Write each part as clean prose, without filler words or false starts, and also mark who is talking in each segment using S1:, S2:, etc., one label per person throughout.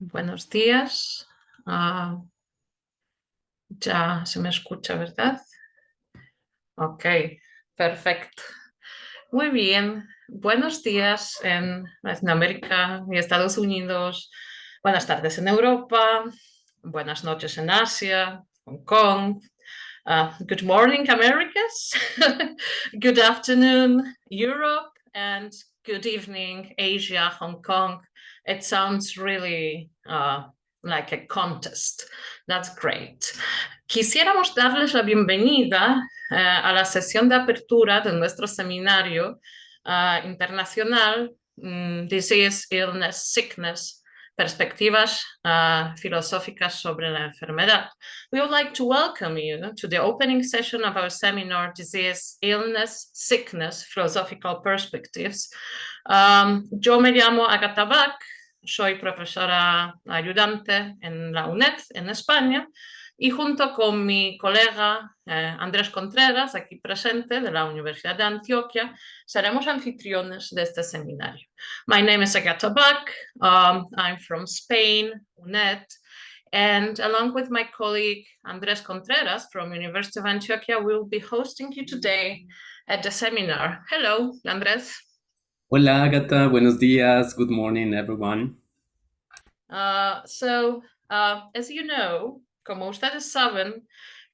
S1: Buenos días. Ya se me escucha, ¿verdad? Ok, perfecto. Muy bien. Buenos días en Latinoamérica y Estados Unidos. Buenas tardes en Europa. Buenas noches en Asia, Hong Kong. Good morning, Americas. Good afternoon, Europe. And good evening, Asia, Hong Kong. It sounds really like a contest. That's great. Quisiéramos darles la bienvenida a la sesión de apertura de nuestro seminario internacional Disease, Illness, Sickness, perspectivas filosóficas sobre la enfermedad. We would like to welcome you to the opening session of our seminar, Disease, Illness, Sickness, Philosophical Perspectives. Yo me llamo Agatha Bach, soy profesora ayudante en la UNED en España y junto con mi colega Andrés Contreras, aquí presente, de la Universidad de Antioquia, seremos anfitriones de este seminario. My name is Agatha Bach. I'm from Spain, UNED, and along with my colleague Andrés Contreras from University of Antioquia, we will be hosting you today at the seminar. Hello, Andrés.
S2: Hola, Agatha. Buenos días. Good morning, everyone.
S1: As you know, como ustedes saben,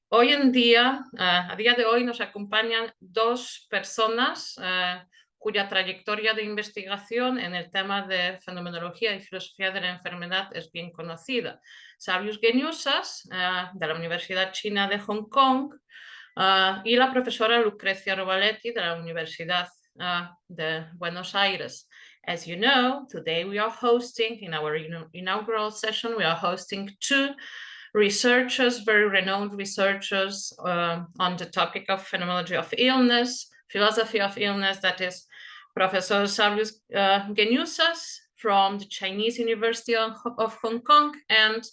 S1: hoy en día, a día de hoy, nos acompañan dos personas cuya trayectoria de investigación en el tema de fenomenología y filosofía de la enfermedad es bien conocida. Saulius Geniusas, de la Universidad China de Hong Kong, y la profesora Lucrecia Rovaletti, de la Universidad de Buenos Aires. As you know, today we are hosting, in our inaugural session, we are hosting two researchers, very renowned researchers on the topic of phenomenology of illness, philosophy of illness, that is Professor Saulius Geniusas from the Chinese University of Hong Kong and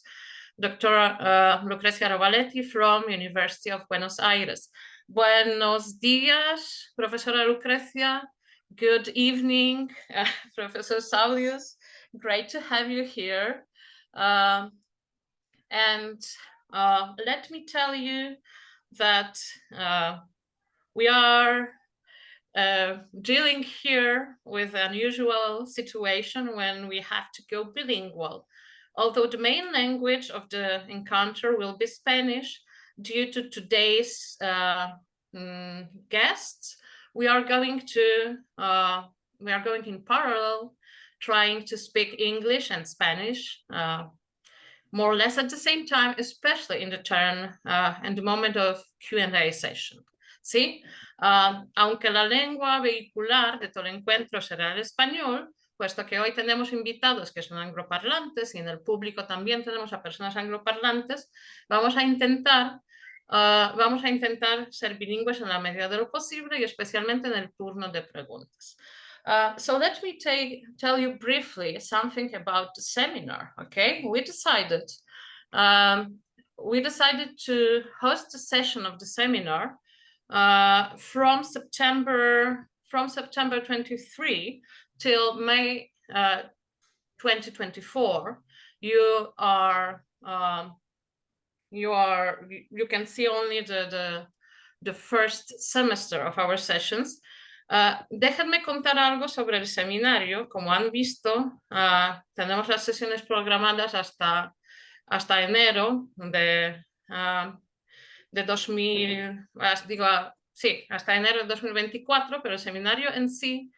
S1: Dr. Lucrecia Rovaletti from University of Buenos Aires. Buenos días, Profesora Lucrecia. Good evening, Professor Saulius. Great to have you here. And let me tell you that we are dealing here with an unusual situation when we have to go bilingual. Although the main language of the encounter will be Spanish, due to today's guests, we are going in parallel, trying to speak English and Spanish more or less at the same time, especially in the turn and the moment of Q&A session. ¿Sí? Aunque la lengua vehicular de todo el encuentro será el español, puesto que hoy tenemos invitados que son angloparlantes y en el público también tenemos a personas angloparlantes, vamos a intentar ser bilingües en la medida de lo posible y especialmente en el turno de preguntas. So let me tell you briefly something about the seminar. Okay, we decided to host a session of the seminar from September 23 till May 2024. You can see only the first semester of our sessions. Déjenme contar algo sobre el seminario. Como han visto, tenemos las sesiones programadas hasta enero de 2000, hasta enero de 2024, pero el seminario en sí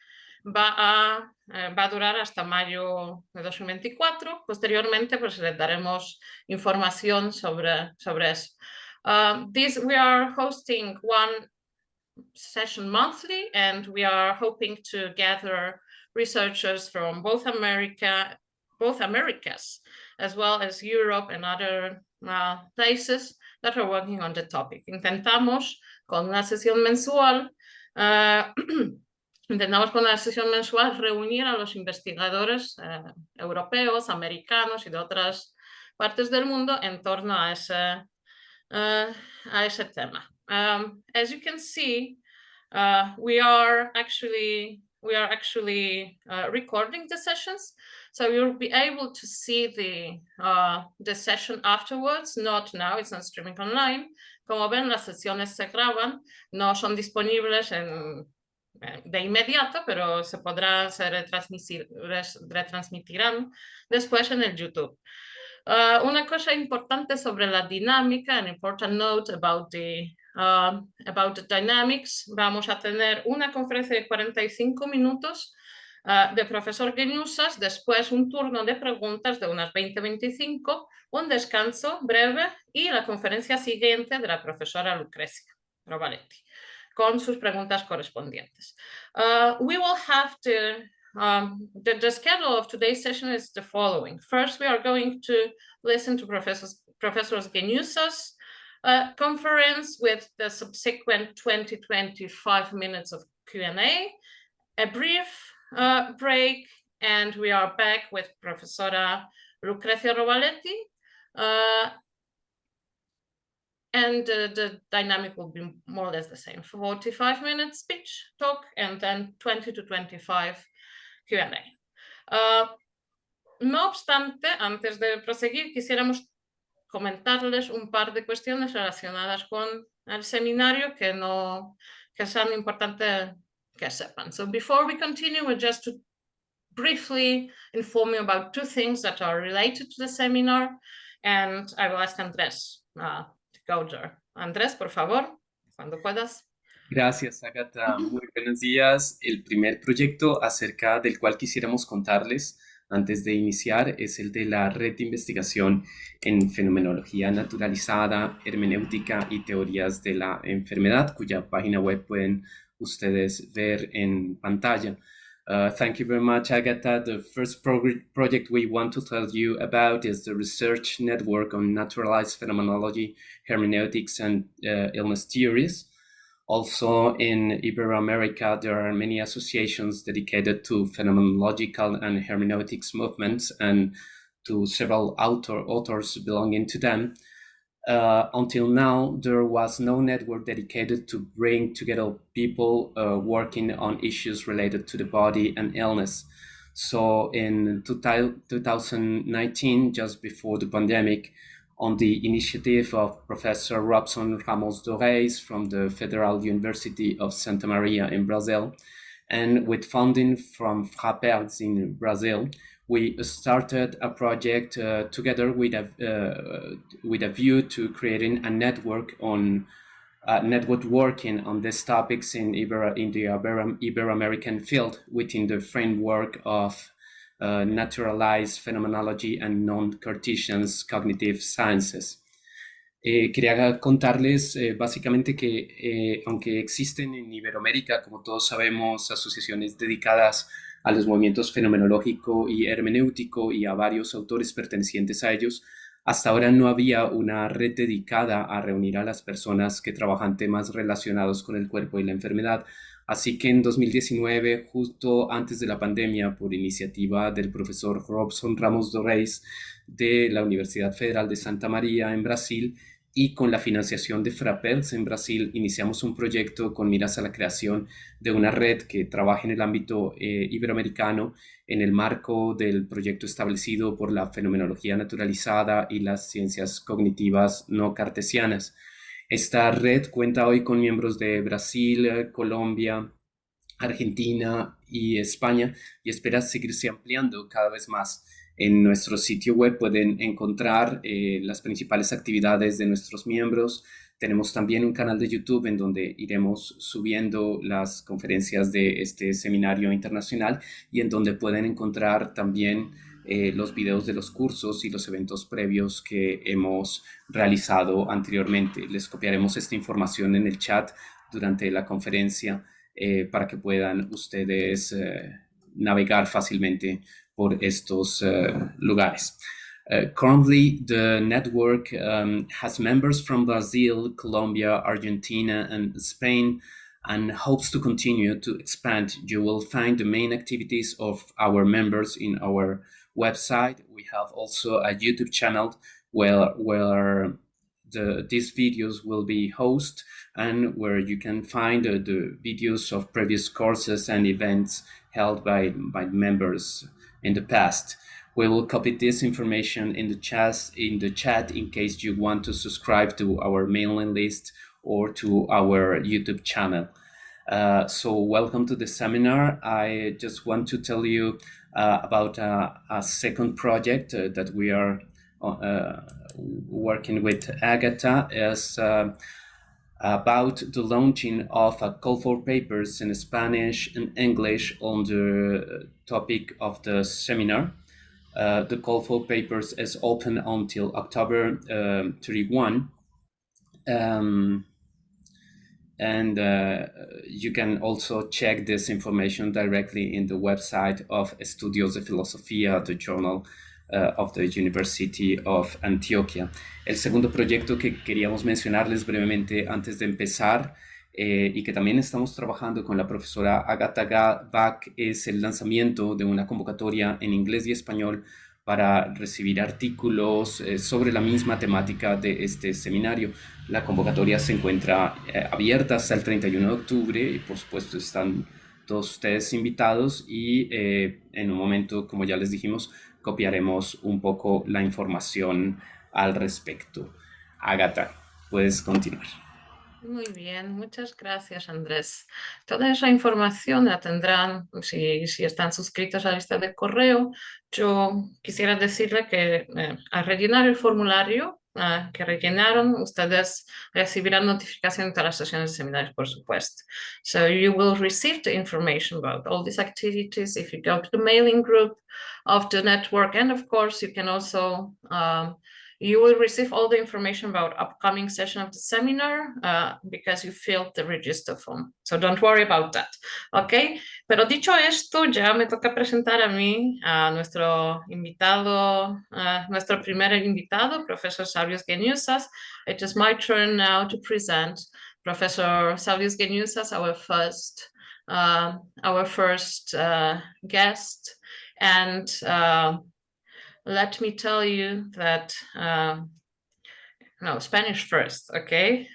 S1: va a durar hasta mayo de 2024. Posteriormente, pues les daremos información sobre eso. We are hosting one session monthly, and we are hoping to gather researchers from both Americas, as well as Europe and other places that are working on the topic. Intentamos con una sesión mensual reunir a los investigadores europeos, americanos y de otras partes del mundo en torno a ese tema. As you can see, we are actually we are actually recording the sessions, so you'll be able to see the session afterwards. Not now, it's not streaming online. Como ven, las sesiones se graban, no son disponibles de inmediato, pero se retransmitirán después en el YouTube. Una cosa importante sobre la dinámica, an important note about the dynamics, vamos a tener una conferencia de 45 minutos de profesor Geniusas, después un turno de preguntas de unas 20-25, un descanso breve y la conferencia siguiente de la profesora Lucrecia Rovaletti, con sus preguntas correspondientes. We will have to the schedule of today's session is the following. First, we are going to listen to Professor Geniusas' conference with the subsequent 20-25 minutes of Q&A, a brief break, and we are back with Professora Lucrecia Rovaletti. And the dynamic will be more or less the same. 45 minutes speech, talk, and then 20-25 Q&A. No obstante, antes de proseguir, quisiéramos comentarles un par de cuestiones relacionadas con el seminario que son importantes que sepan. So before we continue, we're just to briefly inform you about two things that are related to the seminar, and I will ask Andrés to go there. Andrés, por favor, cuando puedas.
S2: Gracias, Agatha. Muy buenos días. El primer proyecto acerca del cual quisiéramos contarles antes de iniciar es el de la red de investigación en fenomenología naturalizada, hermenéutica y teorías de la enfermedad, cuya página web pueden ustedes ver en pantalla. Thank you very much, Agatha. The first project we want to tell you about is the research network on naturalized phenomenology, hermeneutics, and illness theories. Also, in Iberoamerica, there are many associations dedicated to phenomenological and hermeneutics movements and to several authors belonging to them. Until now, there was no network dedicated to bring together people working on issues related to the body and illness. So in 2019, just before the pandemic, on the initiative of Professor Robson Ramos Doreis from the Federal University of Santa Maria in Brazil, and with funding from FRAPERDS in Brazil, we started a project together with a view to creating a network working on these topics in the Ibero-American field within the framework of Naturalized Phenomenology and Non-Cartesian Cognitive Sciences. Quería contarles básicamente que aunque existen en Iberoamérica, como todos sabemos, asociaciones dedicadas a los movimientos fenomenológico y hermenéutico y a varios autores pertenecientes a ellos, hasta ahora no había una red dedicada a reunir a las personas que trabajan temas relacionados con el cuerpo y la enfermedad. Así que en 2019, justo antes de la pandemia, por iniciativa del profesor Robson Ramos Doreis de la Universidad Federal de Santa María en Brasil y con la financiación de FRAPERDS en Brasil, iniciamos un proyecto con miras a la creación de una red que trabaje en el ámbito iberoamericano en el marco del proyecto establecido por la fenomenología naturalizada y las ciencias cognitivas no cartesianas. Esta red cuenta hoy con miembros de Brasil, Colombia, Argentina y España y espera seguirse ampliando cada vez más. En nuestro sitio web pueden encontrar las principales actividades de nuestros miembros. Tenemos también un canal de YouTube en donde iremos subiendo las conferencias de este seminario internacional y en donde pueden encontrar también los videos de los cursos y los eventos previos que hemos realizado anteriormente. Les copiaremos esta información en el chat durante la conferencia para que puedan ustedes navegar fácilmente por estos lugares. Currently, the network has members from Brazil, Colombia, Argentina, and Spain, and hopes to continue to expand. You will find the main activities of our members in our website. We have also a YouTube channel where these videos will be hosted, and where you can find the videos of previous courses and events held by members in the past. We will copy this information in the chat in case you want to subscribe to our mailing list or to our YouTube channel. So welcome to the seminar. I just want to tell you about a second project that we are working with Agatha, is about the launching of a call for papers in Spanish and English on the topic of the seminar. The call for papers is open until October 31. And you can also check this information directly in the website of Estudios de Filosofía, the journal of the University of Antioquia. El segundo proyecto que queríamos mencionarles brevemente antes de empezar, y que también estamos trabajando con la profesora Agatha Bach, es el lanzamiento de una convocatoria en inglés y español para recibir artículos sobre la misma temática de este seminario. La convocatoria se encuentra abierta hasta el 31 de octubre y por supuesto están todos ustedes invitados, y en un momento, como ya les dijimos, copiaremos un poco la información al respecto. Agatha, puedes continuar.
S1: Muy bien, muchas gracias, Andrés. Toda esa información la tendrán si están suscritos a la lista de correo. Yo quisiera decirle que al rellenar el formulario que rellenaron, ustedes recibirán notificación de todas las sesiones de seminarios, por supuesto. So you will receive the information about all these activities if you go to the mailing group of the network, and of course you can also you will receive all the information about upcoming session of the seminar because you filled the register form. So don't worry about that, ¿ok? Pero dicho esto, ya me toca presentar a mí a nuestro invitado, nuestro primer invitado, Professor Saulius Geniusas. It is my turn now to present Professor Saulius Geniusas, our first guest. And let me tell you that, no, Spanish first, ¿ok?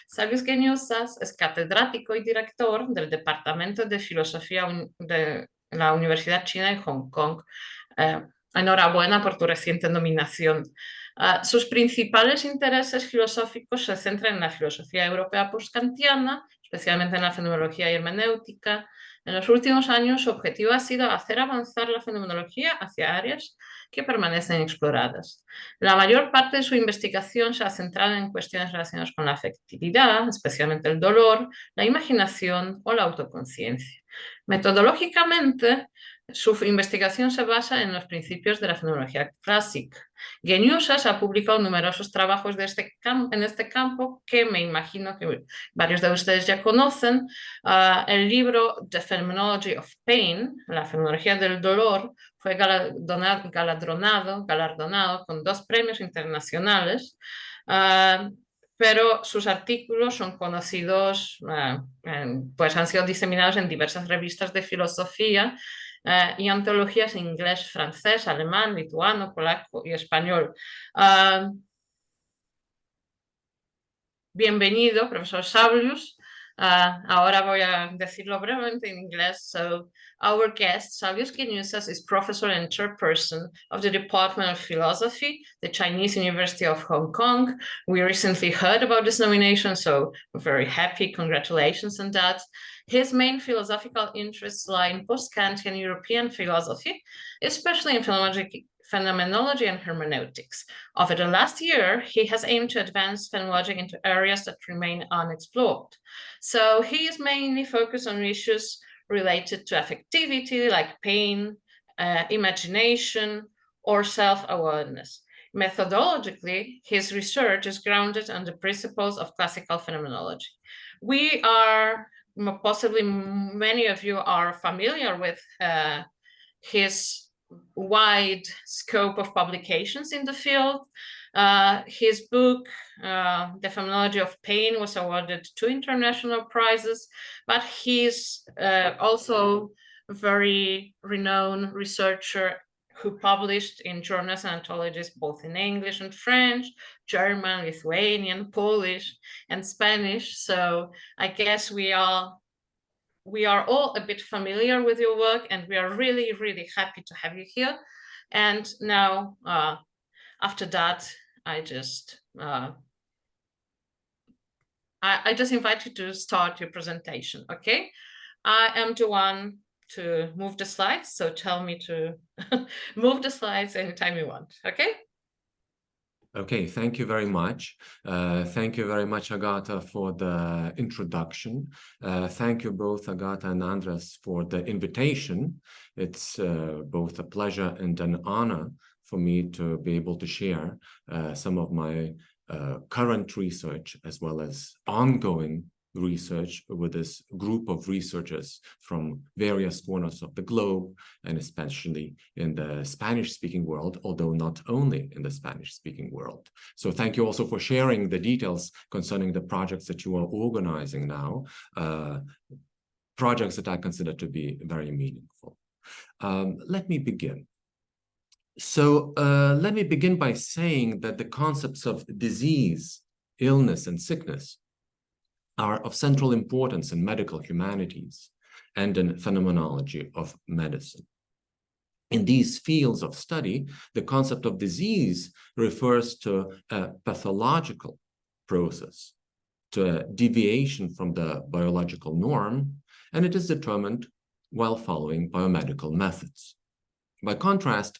S1: Saulius Geniusas es catedrático y director del Departamento de Filosofía de la Universidad China de Hong Kong. Enhorabuena por tu reciente nominación. Sus principales intereses filosóficos se centran en la filosofía europea postkantiana, especialmente en la fenomenología y hermenéutica. En los últimos años, su objetivo ha sido hacer avanzar la fenomenología hacia áreas que permanecen exploradas. La mayor parte de su investigación se ha centrado en cuestiones relacionadas con la afectividad, especialmente el dolor, la imaginación o la autoconciencia. Metodológicamente, su investigación se basa en los principios de la fenomenología clásica. Geniusas ha publicado numerosos trabajos en este campo que me imagino que varios de ustedes ya conocen. El libro The Phenomenology of Pain, la fenomenología del dolor, fue galardonado con 2 premios internacionales, pero sus artículos son conocidos, pues han sido diseminados en diversas revistas de filosofía y antologías en inglés, francés, alemán, lituano, polaco y español. Bienvenido, profesor Saulius. Ahora voy a decirlo brevemente en inglés. So, our guest, Saulius Geniusas, is professor and chairperson of the Department of Philosophy, the Chinese University of Hong Kong. We recently heard about this nomination, so we're very happy. Congratulations on that. His main philosophical interests lie in post-Kantian European philosophy, especially in phenomenology and hermeneutics. Over the last year, he has aimed to advance phenomenology into areas that remain unexplored. So he is mainly focused on issues related to affectivity, like pain, imagination, or self-awareness. Methodologically, his research is grounded on the principles of classical phenomenology. We are, possibly many of you are familiar with his wide scope of publications in the field. His book, The Phenomenology of Pain, was awarded 2 international prizes, but he's also a very renowned researcher who published in journals and anthologies both in English and French, German, Lithuanian, Polish, and Spanish. So I guess we are all a bit familiar with your work, and we are really, really happy to have you here. And now, after that, I just invite you to start your presentation, okay? I am the one to move the slides, so tell me to move the slides anytime you want, okay?
S3: Okay, thank you very much. Thank you very much, Agata, for the introduction. Thank you both, Agata and Andres, for the invitation. It's both a pleasure and an honor for me to be able to share some of my current research as well as ongoing research with this group of researchers from various corners of the globe, and especially in the Spanish-speaking world, although not only in the Spanish-speaking world. So thank you also for sharing the details concerning the projects that you are organizing now, projects that I consider to be very meaningful. Let me begin. So let me begin by saying that the concepts of disease, illness, and sickness are of central importance in medical humanities and in phenomenology of medicine. In these fields of study, the concept of disease refers to a pathological process, to a deviation from the biological norm, and it is determined while following biomedical methods. By contrast,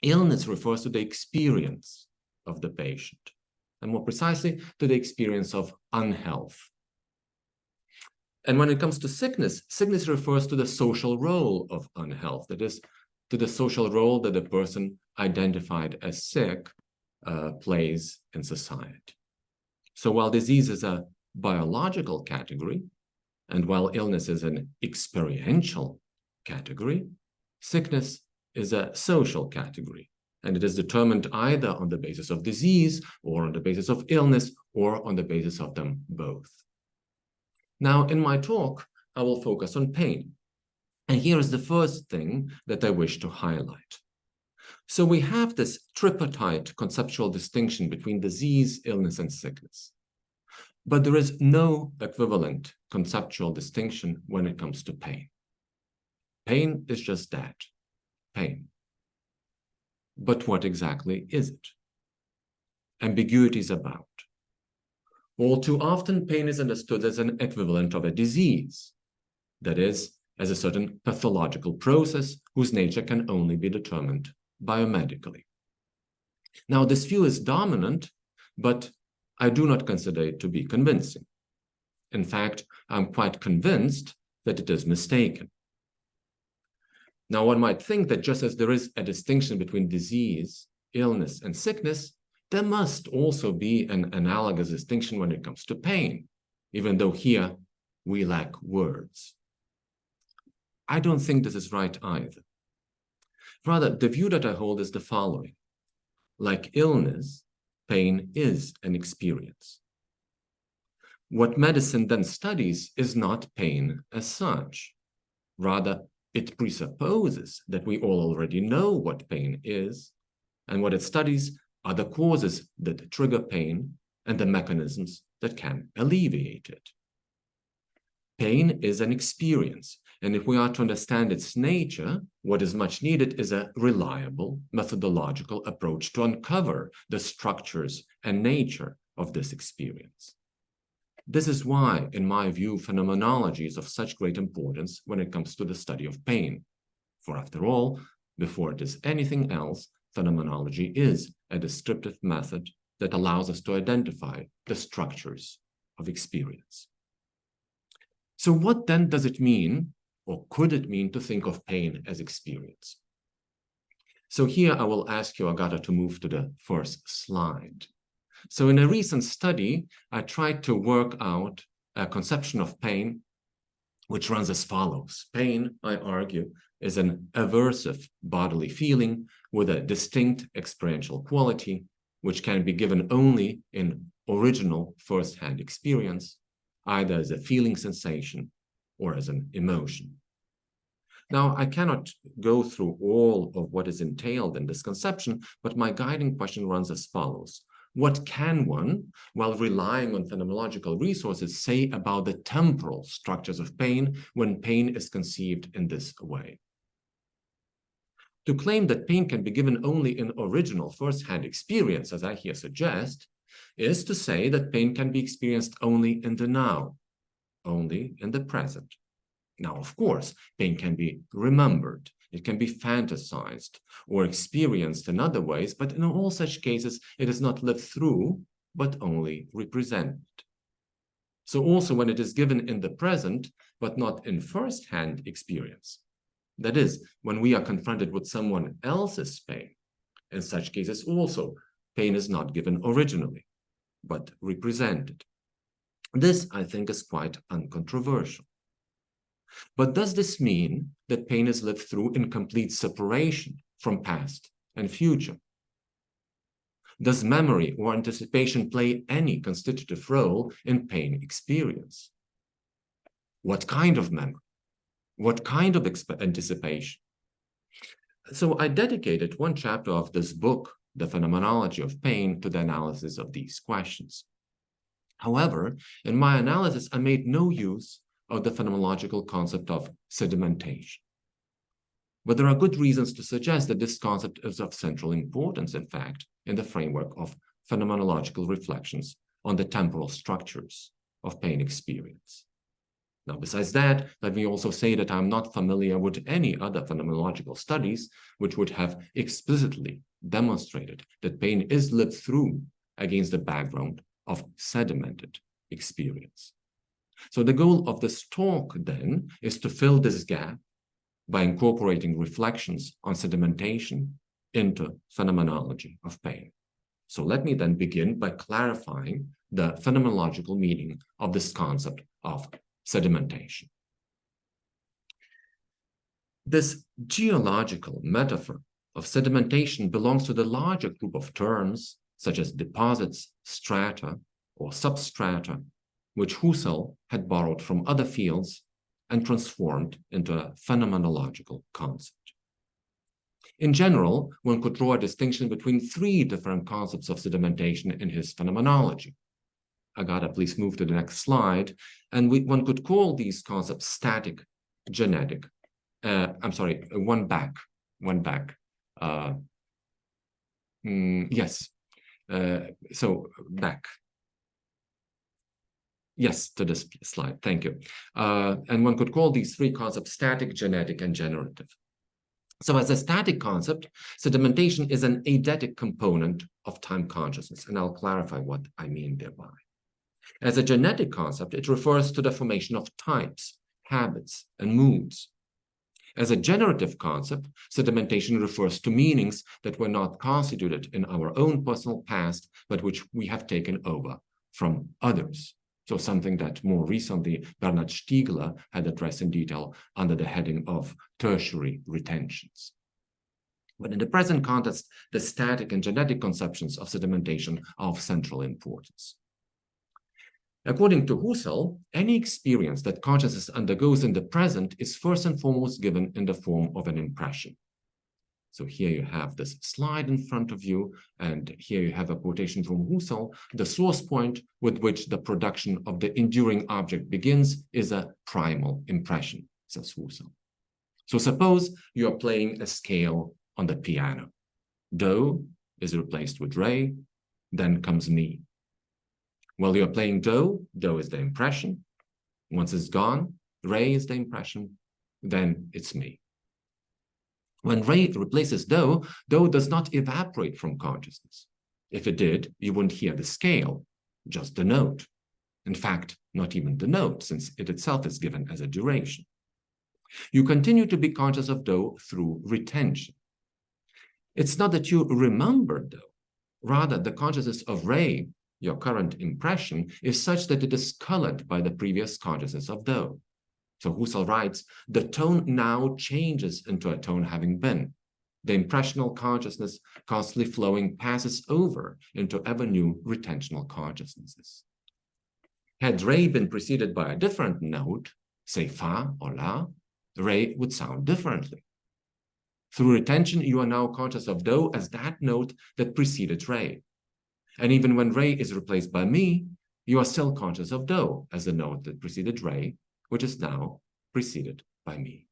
S3: illness refers to the experience of the patient, and more precisely, to the experience of unhealth. And when it comes to sickness, sickness refers to the social role of unhealth, that is, to the social role that the person identified as sick plays in society. So while disease is a biological category, and while illness is an experiential category, sickness is a social category, and it is determined either on the basis of disease or on the basis of illness or on the basis of them both. Now, in my talk, I will focus on pain. And here is the first thing that I wish to highlight. So we have this tripartite conceptual distinction between disease, illness, and sickness. But there is no equivalent conceptual distinction when it comes to pain. Pain is just that, pain. But what exactly is it? Ambiguities abound. All too often, pain is understood as an equivalent of a disease, that is, as a certain pathological process whose nature can only be determined biomedically. Now, this view is dominant, but I do not consider it to be convincing. In fact, I'm quite convinced that it is mistaken. Now, one might think that just as there is a distinction between disease, illness, and sickness, there must also be an analogous distinction when it comes to pain, even though here we lack words. I don't think this is right either. Rather, the view that I hold is the following. Like illness, pain is an experience. What medicine then studies is not pain as such. Rather, it presupposes that we all already know what pain is, and what it studies are the causes that trigger pain and the mechanisms that can alleviate it. Pain is an experience, and if we are to understand its nature, what is much needed is a reliable methodological approach to uncover the structures and nature of this experience. This is why, in my view, phenomenology is of such great importance when it comes to the study of pain. For after all, before it is anything else, phenomenology is a descriptive method that allows us to identify the structures of experience. So what then does it mean, or could it mean, to think of pain as experience? So here I will ask you, Agata, to move to the first slide. So in a recent study, I tried to work out a conception of pain which runs as follows. Pain, I argue, is an aversive bodily feeling with a distinct experiential quality, which can be given only in original first-hand experience, either as a feeling sensation or as an emotion. Now, I cannot go through all of what is entailed in this conception, but my guiding question runs as follows. What can one, while relying on phenomenological resources, say about the temporal structures of pain when pain is conceived in this way? To claim that pain can be given only in original first-hand experience, as I here suggest, is to say that pain can be experienced only in the now, only in the present. Now, of course, pain can be remembered, it can be fantasized or experienced in other ways, but in all such cases, it is not lived through, but only represented. So also when it is given in the present, but not in first-hand experience, that is, when we are confronted with someone else's pain, in such cases also, pain is not given originally, but represented. This, I think, is quite uncontroversial. But does this mean that pain is lived through in complete separation from past and future? Does memory or anticipation play any constitutive role in pain experience? What kind of memory? What kind of anticipation? So I dedicated one chapter of this book, The Phenomenology of Pain, to the analysis of these questions. However, in my analysis, I made no use of the phenomenological concept of sedimentation. But there are good reasons to suggest that this concept is of central importance, in fact, in the framework of phenomenological reflections on the temporal structures of pain experience. Now, besides that, let me also say that I'm not familiar with any other phenomenological studies which would have explicitly demonstrated that pain is lived through against the background of sedimented experience. So the goal of this talk, then, is to fill this gap by incorporating reflections on sedimentation into phenomenology of pain. So let me then begin by clarifying the phenomenological meaning of this concept of sedimentation. This geological metaphor of sedimentation belongs to the larger group of terms, such as deposits, strata, or substrata, which Husserl had borrowed from other fields and transformed into a phenomenological concept. In general, one could draw a distinction between three different concepts of sedimentation in his phenomenology. Agata, please move to the next slide. And one could call these concepts static, genetic. One back. Yes. So back. Yes, to this slide. Thank you. And one could call these three concepts static, genetic, and generative. So as a static concept, sedimentation is an eidetic component of time consciousness, and I'll clarify what I mean thereby. As a genetic concept, it refers to the formation of types, habits, and moods. As a generative concept, sedimentation refers to meanings that were not constituted in our own personal past, but which we have taken over from others. So something that more recently Bernhard Stiegler had addressed in detail under the heading of tertiary retentions. But in the present context, the static and genetic conceptions of sedimentation are of central importance. According to Husserl, any experience that consciousness undergoes in the present is first and foremost given in the form of an impression. So here you have this slide in front of you, and here you have a quotation from Husserl. The source point with which the production of the enduring object begins is a primal impression, says Husserl. So suppose you are playing a scale on the piano. Do is replaced with re, then comes mi. While you're playing do is the impression. Once it's gone, re is the impression, then it's mi. When re replaces do does not evaporate from consciousness. If it did, you wouldn't hear the scale, just the note. In fact, not even the note, since it itself is given as a duration. You continue to be conscious of do through retention. It's not that you remember do. Rather, the consciousness of re, your current impression, is such that it is colored by the previous consciousness of do. So Husserl writes, the tone now changes into a tone having been. The impressional consciousness constantly flowing passes over into ever new retentional consciousnesses. Had re been preceded by a different note, say fa or la, re would sound differently. Through retention, you are now conscious of do as that note that preceded re. And even when re is replaced by mi, you are still conscious of do as the note that preceded re, which is now preceded by mi.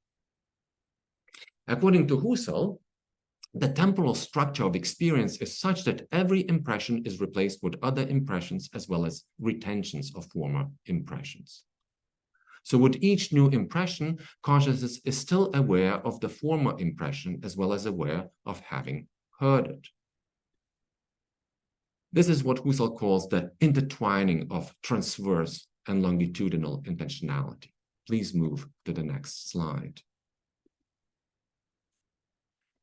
S3: According to Husserl, the temporal structure of experience is such that every impression is replaced with other impressions as well as retentions of former impressions. So with each new impression, consciousness is still aware of the former impression as well as aware of having heard it. This is what Husserl calls the intertwining of transverse and longitudinal intentionality. Please move to the next slide.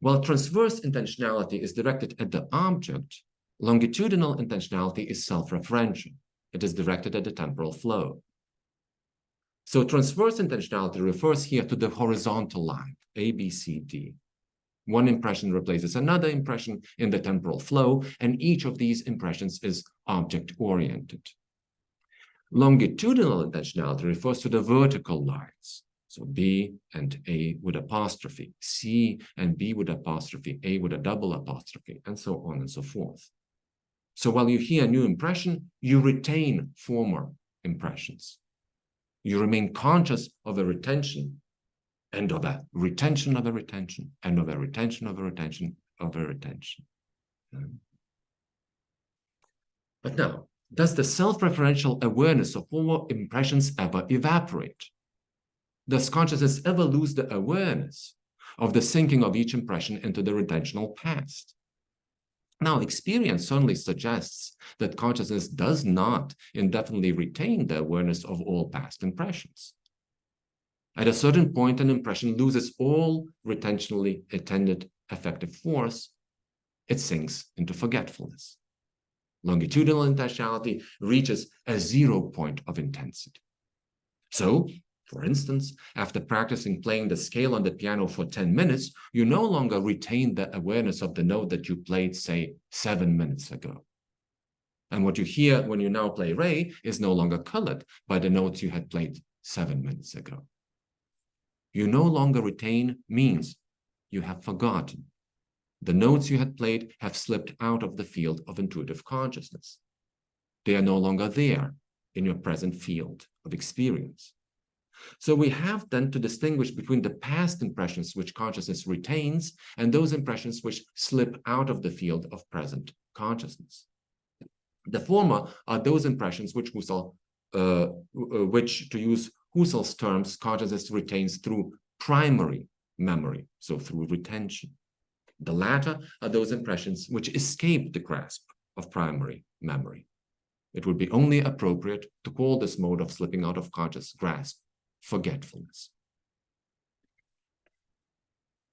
S3: While transverse intentionality is directed at the object, longitudinal intentionality is self-referential. It is directed at the temporal flow. So transverse intentionality refers here to the horizontal line, A, B, C, D. One impression replaces another impression in the temporal flow, and each of these impressions is object-oriented. Longitudinal intentionality refers to the vertical lines. So B and A with apostrophe, C and B with apostrophe, A with a double apostrophe, and so on and so forth. So while you hear a new impression, you retain former impressions. You remain conscious of a retention and of a retention of a retention and of a retention of a retention of a retention. But now, does the self-referential awareness of former impressions ever evaporate? Does consciousness ever lose the awareness of the sinking of each impression into the retentional past? Now, experience certainly suggests that consciousness does not indefinitely retain the awareness of all past impressions. At a certain point, an impression loses all retentionally attended affective force. It sinks into forgetfulness. Longitudinal intentionality reaches a 0 point of intensity. So, for instance, after practicing playing the scale on the piano for 10 minutes, you no longer retain the awareness of the note that you played, say, 7 minutes ago. And what you hear when you now play re is no longer colored by the notes you had played 7 minutes ago. You no longer retain means you have forgotten. The notes you had played have slipped out of the field of intuitive consciousness. They are no longer there in your present field of experience. So we have then to distinguish between the past impressions which consciousness retains and those impressions which slip out of the field of present consciousness. The former are those impressions which Husserl, to use Husserl's terms, consciousness retains through primary memory, so through retention. The latter are those impressions which escape the grasp of primary memory. It would be only appropriate to call this mode of slipping out of conscious grasp forgetfulness.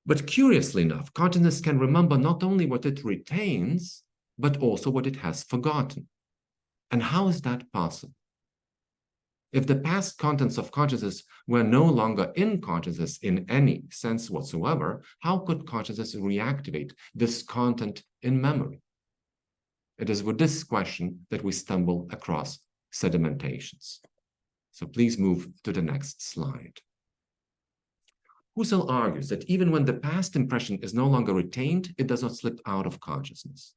S3: But curiously enough, consciousness can remember not only what it retains, but also what it has forgotten. And how is that possible? If the past contents of consciousness were no longer in consciousness in any sense whatsoever, how could consciousness reactivate this content in memory? It is with this question that we stumble across sedimentations. So please move to the next slide. Husserl argues that even when the past impression is no longer retained, it does not slip out of consciousness.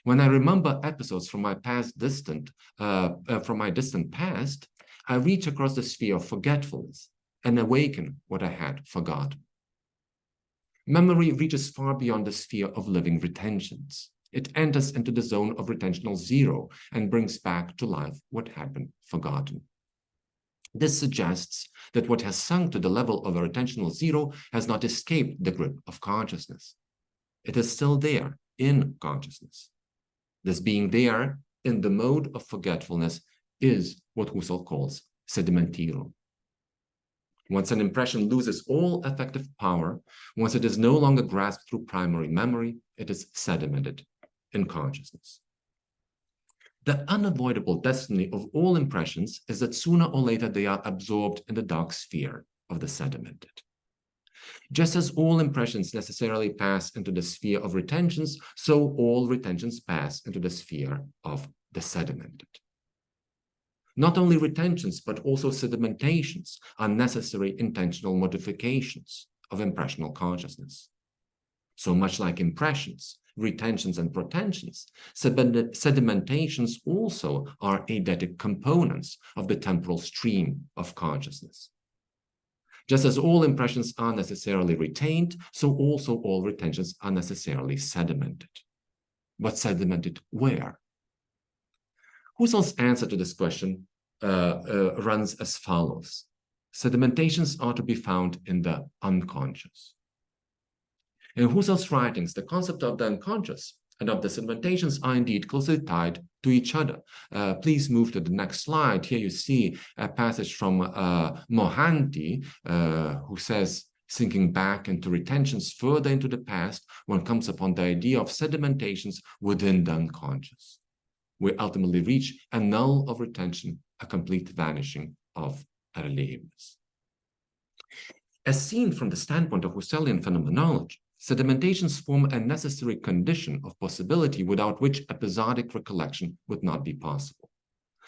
S3: When I remember episodes from my distant past, I reach across the sphere of forgetfulness and awaken what I had forgotten. Memory reaches far beyond the sphere of living retentions. It enters into the zone of retentional 0 and brings back to life what had been forgotten. This suggests that what has sunk to the level of a retentional 0 has not escaped the grip of consciousness. It is still there in consciousness. This being there in the mode of forgetfulness is what Husserl calls sedimentation. Once an impression loses all affective power, once it is no longer grasped through primary memory, it is sedimented in consciousness. The unavoidable destiny of all impressions is that sooner or later they are absorbed in the dark sphere of the sedimented. Just as all impressions necessarily pass into the sphere of retentions, so all retentions pass into the sphere of the sedimented. Not only retentions, but also sedimentations are necessary intentional modifications of impressional consciousness. So much like impressions, retentions, and protensions, sedimentations also are eidetic components of the temporal stream of consciousness. Just as all impressions are necessarily retained, so also all retentions are necessarily sedimented. But sedimented where? Husserl's answer to this question runs as follows. Sedimentations are to be found in the unconscious. In Husserl's writings, the concept of the unconscious and of the sedimentations are indeed closely tied to each other. Please move to the next slide. Here you see a passage from Mohanty, who says, sinking back into retentions further into the past, one comes upon the idea of sedimentations within the unconscious. We ultimately reach a null of retention, a complete vanishing of relevance. As seen from the standpoint of Husserlian phenomenology, sedimentations form a necessary condition of possibility without which episodic recollection would not be possible.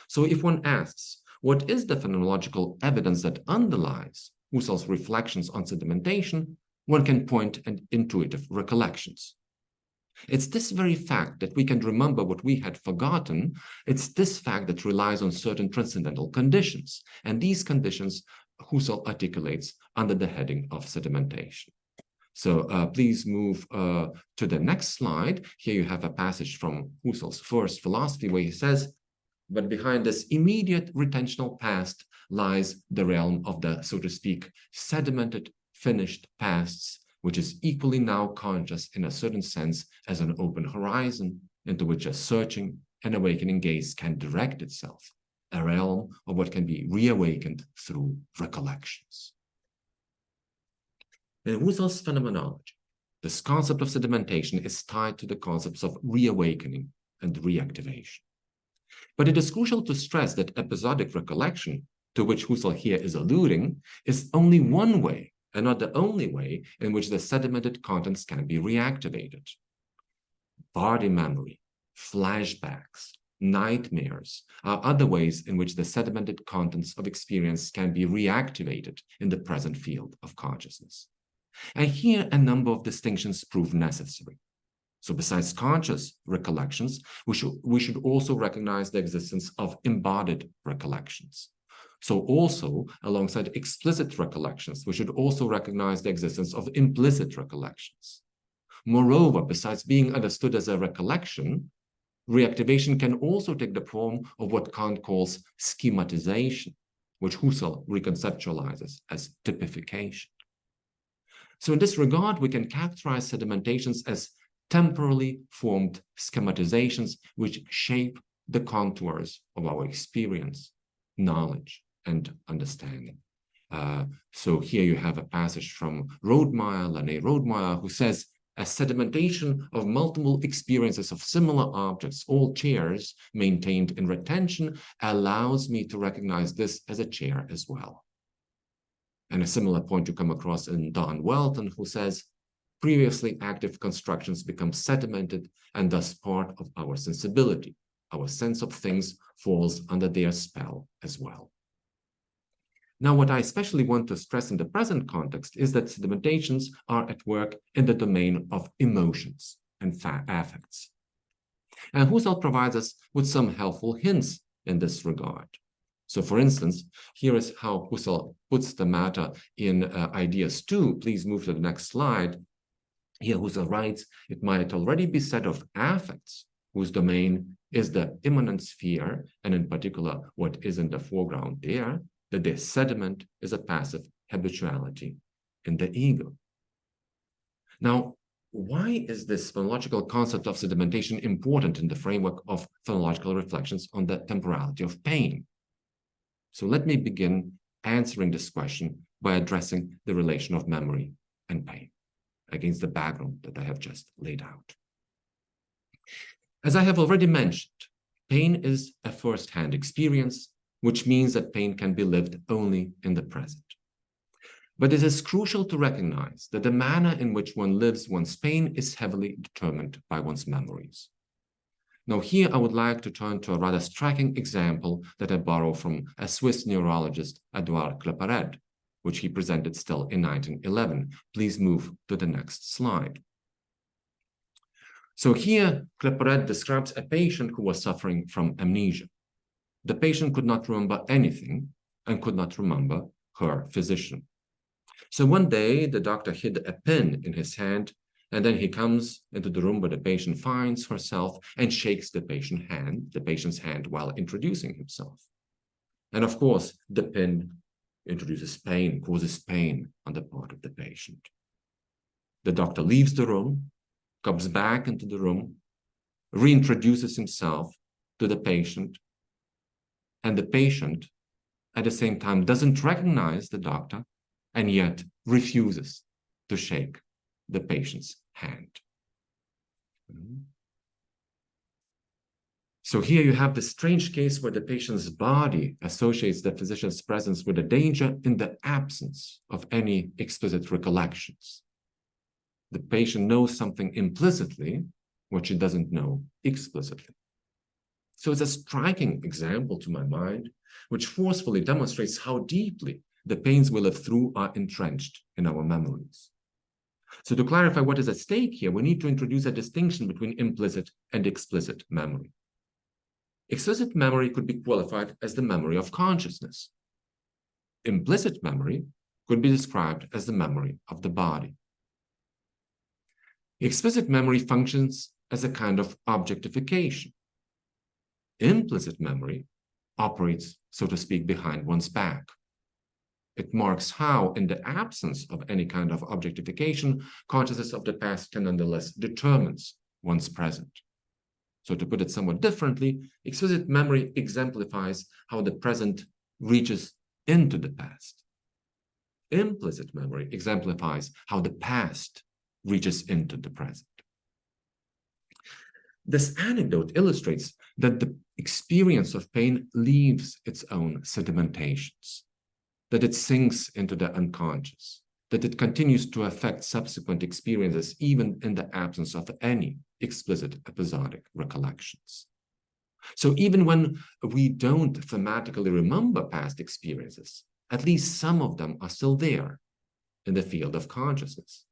S3: So if one asks, what is the phenomenological evidence that underlies Husserl's reflections on sedimentation, one can point at intuitive recollections. It's this very fact that we can remember what we had forgotten. It's this fact that relies on certain transcendental conditions. And these conditions Husserl articulates under the heading of sedimentation. So please move to the next slide. Here you have a passage from Husserl's first philosophy where he says, but behind this immediate retentional past lies the realm of the, so to speak, sedimented, finished pasts, which is equally now conscious in a certain sense as an open horizon into which a searching and awakening gaze can direct itself, a realm of what can be reawakened through recollections. In Husserl's phenomenology, this concept of sedimentation is tied to the concepts of reawakening and reactivation. But it is crucial to stress that episodic recollection, to which Husserl here is alluding, is only one way, and not the only way, in which the sedimented contents can be reactivated. Body memory, flashbacks, nightmares are other ways in which the sedimented contents of experience can be reactivated in the present field of consciousness. And here a number of distinctions prove necessary. So besides conscious recollections, we should also recognize the existence of embodied recollections. So also, alongside explicit recollections, we should also recognize the existence of implicit recollections. Moreover, besides being understood as a recollection, reactivation can also take the form of what Kant calls schematization, which Husserl reconceptualizes as typification. So in this regard, we can characterize sedimentations as temporally formed schematizations which shape the contours of our experience, knowledge, and understanding. So here you have a passage from Rodemeyer, Lané Rodemeyer, who says, a sedimentation of multiple experiences of similar objects, all chairs maintained in retention, allows me to recognize this as a chair as well. And a similar point you come across in Don Welton, who says, previously active constructions become sedimented and thus part of our sensibility. Our sense of things falls under their spell as well. Now, what I especially want to stress in the present context is that sedimentations are at work in the domain of emotions and affects. And Husserl provides us with some helpful hints in this regard. So, for instance, here is how Husserl puts the matter in Ideas 2. Please move to the next slide. Here Husserl writes, it might already be said of affects, whose domain is the immanent sphere, and in particular what is in the foreground there, that their sediment is a passive habituality in the ego. Now, why is this phenological concept of sedimentation important in the framework of phenological reflections on the temporality of pain? So let me begin answering this question by addressing the relation of memory and pain against the background that I have just laid out. As I have already mentioned, pain is a first-hand experience, which means that pain can be lived only in the present. But it is crucial to recognize that the manner in which one lives one's pain is heavily determined by one's memories. Now here I would like to turn to a rather striking example that I borrow from a Swiss neurologist, Edouard Claparède, which he presented still in 1911. Please move to the next slide. So here, Claparède describes a patient who was suffering from amnesia. The patient could not remember anything and could not remember her physician. So one day, the doctor hid a pin in his hand, and then he comes into the room where the patient finds herself and shakes the patient's hand while introducing himself. And of course, the pin introduces pain, causes pain on the part of the patient. The doctor leaves the room, comes back into the room, reintroduces himself to the patient, and the patient at the same time doesn't recognize the doctor and yet refuses to shake the patient's hand. So here you have the strange case where the patient's body associates the physician's presence with a danger in the absence of any explicit recollections. The patient knows something implicitly, what she doesn't know explicitly. So it's a striking example to my mind, which forcefully demonstrates how deeply the pains we live through are entrenched in our memories. So to clarify what is at stake here, we need to introduce a distinction between implicit and explicit memory. Explicit memory could be qualified as the memory of consciousness. Implicit memory could be described as the memory of the body. Explicit memory functions as a kind of objectification. Implicit memory operates, so to speak, behind one's back. It marks how, in the absence of any kind of objectification, consciousness of the past can nonetheless determine one's present. So to put it somewhat differently, explicit memory exemplifies how the present reaches into the past. Implicit memory exemplifies how the past reaches into the present. This anecdote illustrates that the experience of pain leaves its own sedimentations, that it sinks into the unconscious, that it continues to affect subsequent experiences even in the absence of any explicit episodic recollections. So even when we don't thematically remember past experiences, at least some of them are still there in the field of consciousness.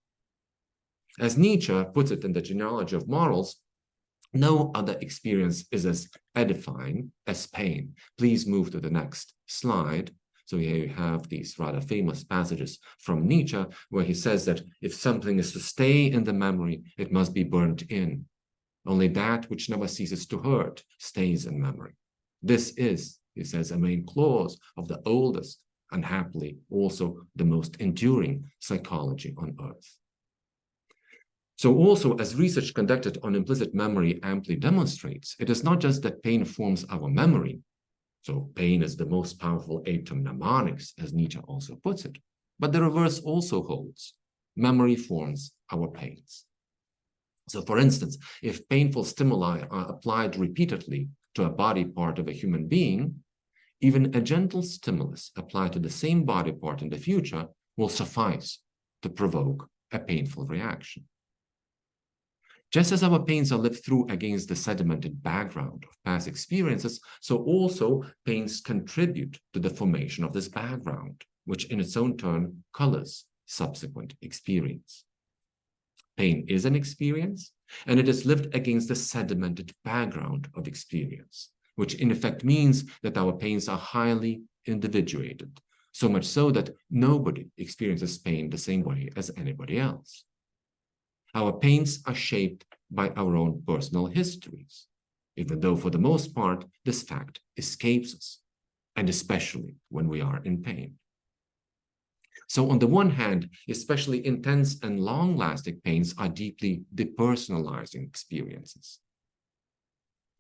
S3: As Nietzsche puts it in the Genealogy of Morals, no other experience is as edifying as pain. Please move to the next slide. So here you have these rather famous passages from Nietzsche, where he says that if something is to stay in the memory, it must be burnt in. Only that which never ceases to hurt stays in memory. This is, he says, a main clause of the oldest, and happily also the most enduring psychology on earth. So also, as research conducted on implicit memory amply demonstrates, it is not just that pain forms our memory. So pain is the most powerful aid to mnemonics, as Nietzsche also puts it. But the reverse also holds. Memory forms our pains. So for instance, if painful stimuli are applied repeatedly to a body part of a human being, even a gentle stimulus applied to the same body part in the future will suffice to provoke a painful reaction. Just as our pains are lived through against the sedimented background of past experiences, so also pains contribute to the formation of this background, which in its own turn colors subsequent experience. Pain is an experience, and it is lived against the sedimented background of experience, which in effect means that our pains are highly individuated, so much so that nobody experiences pain the same way as anybody else. Our pains are shaped by our own personal histories, even though for the most part, this fact escapes us, and especially when we are in pain. So on the one hand, especially intense and long-lasting pains are deeply depersonalizing experiences.